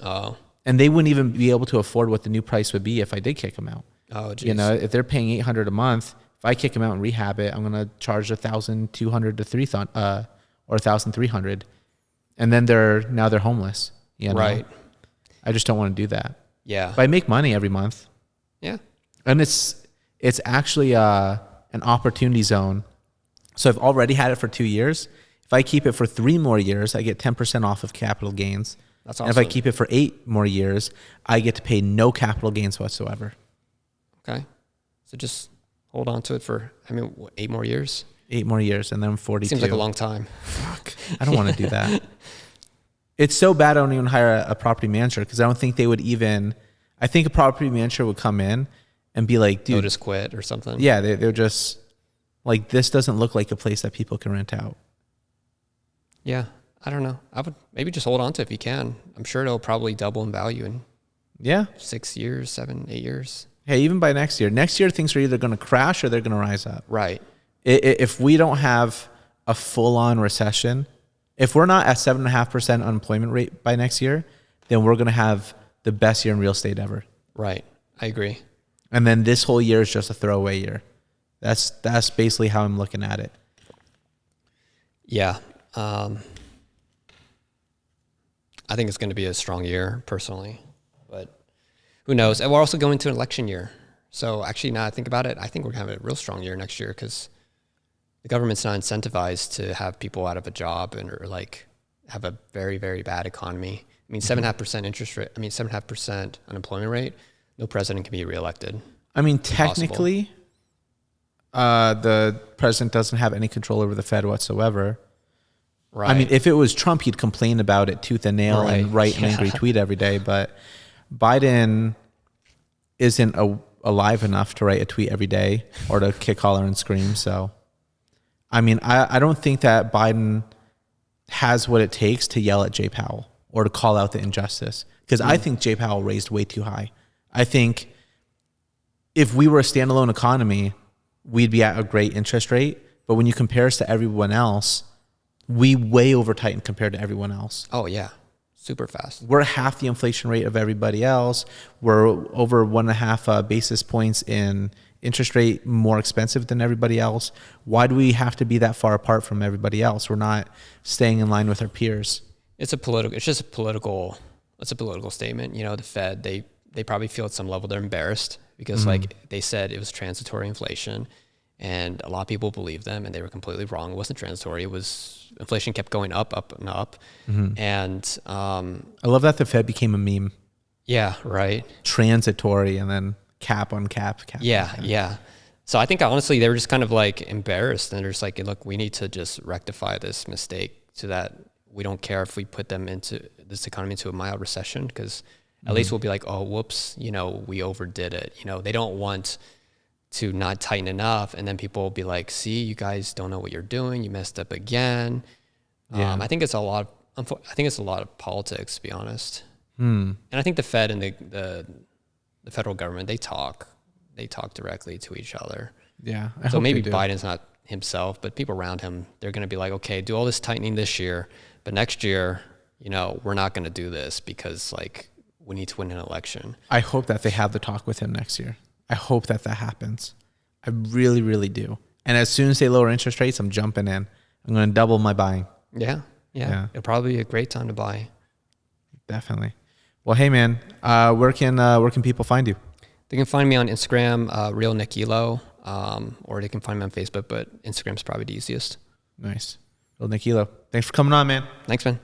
Oh. And they wouldn't even be able to afford what the new price would be if I did kick them out. Oh, geez. You know, if they're paying $800 a month, if I kick them out and rehab it, I'm going to charge $1,200 to $3,000 or $1,300, and then they're homeless. You know? Right. I just don't want to do that. Yeah. But I make money every month. Yeah. And it's actually an opportunity zone. So I've already had it for 2 years. If I keep it for 3 more years, I get 10% off of capital gains. That's awesome. And if I keep it for 8 more years, I get to pay no capital gains whatsoever. Okay. So just hold on to it for, 8 more years? 8 more years, and then I'm 42. Seems like a long time. Fuck. I don't want to do that. It's so bad I don't even hire a property manager because I don't think they would even... I think a property manager would come in and be like, dude... They'll just quit or something? Yeah, they're just... Like, this doesn't look like a place that people can rent out. Yeah, I don't know. I would maybe just hold on to it if you can. I'm sure it'll probably double in value in 6 years, 7, 8 years. Hey, even by next year. Next year, things are either going to crash or they're going to rise up. Right. If we don't have a full-on recession, if we're not at 7.5% unemployment rate by next year, then we're going to have the best year in real estate ever. Right. I agree. And then this whole year is just a throwaway year. That's basically how I'm looking at it. Yeah. I think it's going to be a strong year personally, but who knows? And we're also going to an election year. So actually, now I think about it, I think we're going to have a real strong year next year because the government's not incentivized to have people out of a job or like have a very, very bad economy. 7.5% interest rate. 7.5% unemployment rate. No president can be reelected. Technically, the president doesn't have any control over the Fed whatsoever. Right. If it was Trump, he'd complain about it tooth and nail and write an angry tweet every day. But Biden isn't alive enough to write a tweet every day or to kick, holler, and scream. So, I don't think that Biden has what it takes to yell at Jay Powell or to call out the injustice. Because I think Jay Powell raised way too high. I think if we were a standalone economy, we'd be at a great interest rate. But when you compare us to everyone else, we way over tighten compared to everyone else. Oh, yeah. Super fast. We're half the inflation rate of everybody else. We're over 1.5 basis points in interest rate more expensive than everybody else. Why do we have to be that far apart from everybody else? We're not staying in line with our peers. It's a political statement. The Fed, they probably feel at some level they're embarrassed because like they said it was transitory inflation and a lot of people believed them and they were completely wrong. It wasn't transitory. Inflation kept going up and up. And I love that the Fed became a meme. Yeah, right. Transitory and then cap on cap. Yeah. So I think honestly they were just kind of like embarrassed and they're just like, look, we need to just rectify this mistake so that we don't care if we put them into this economy into a mild recession, because at least we'll be like, oh, whoops, we overdid it. They don't want to not tighten enough, and then people will be like, see, you guys don't know what you're doing, you messed up again. I think it's a lot of politics, to be honest. And I think the Fed and the federal government, they talk directly to each other. Yeah. So maybe Biden's not himself, but people around him, they're going to be like, okay, do all this tightening this year, but next year, we're not going to do this because like we need to win an election. I hope that they have the talk with him next year. I hope that happens. I really, really do. And as soon as they lower interest rates, I'm jumping in. I'm going to double my buying. Yeah. It'll probably be a great time to buy. Definitely. Well, hey man, where can people find you? They can find me on Instagram, Real Nick Elo, or they can find me on Facebook, but Instagram's probably the easiest. Nice. Real Nick Elo. Thanks for coming on, man. Thanks, man.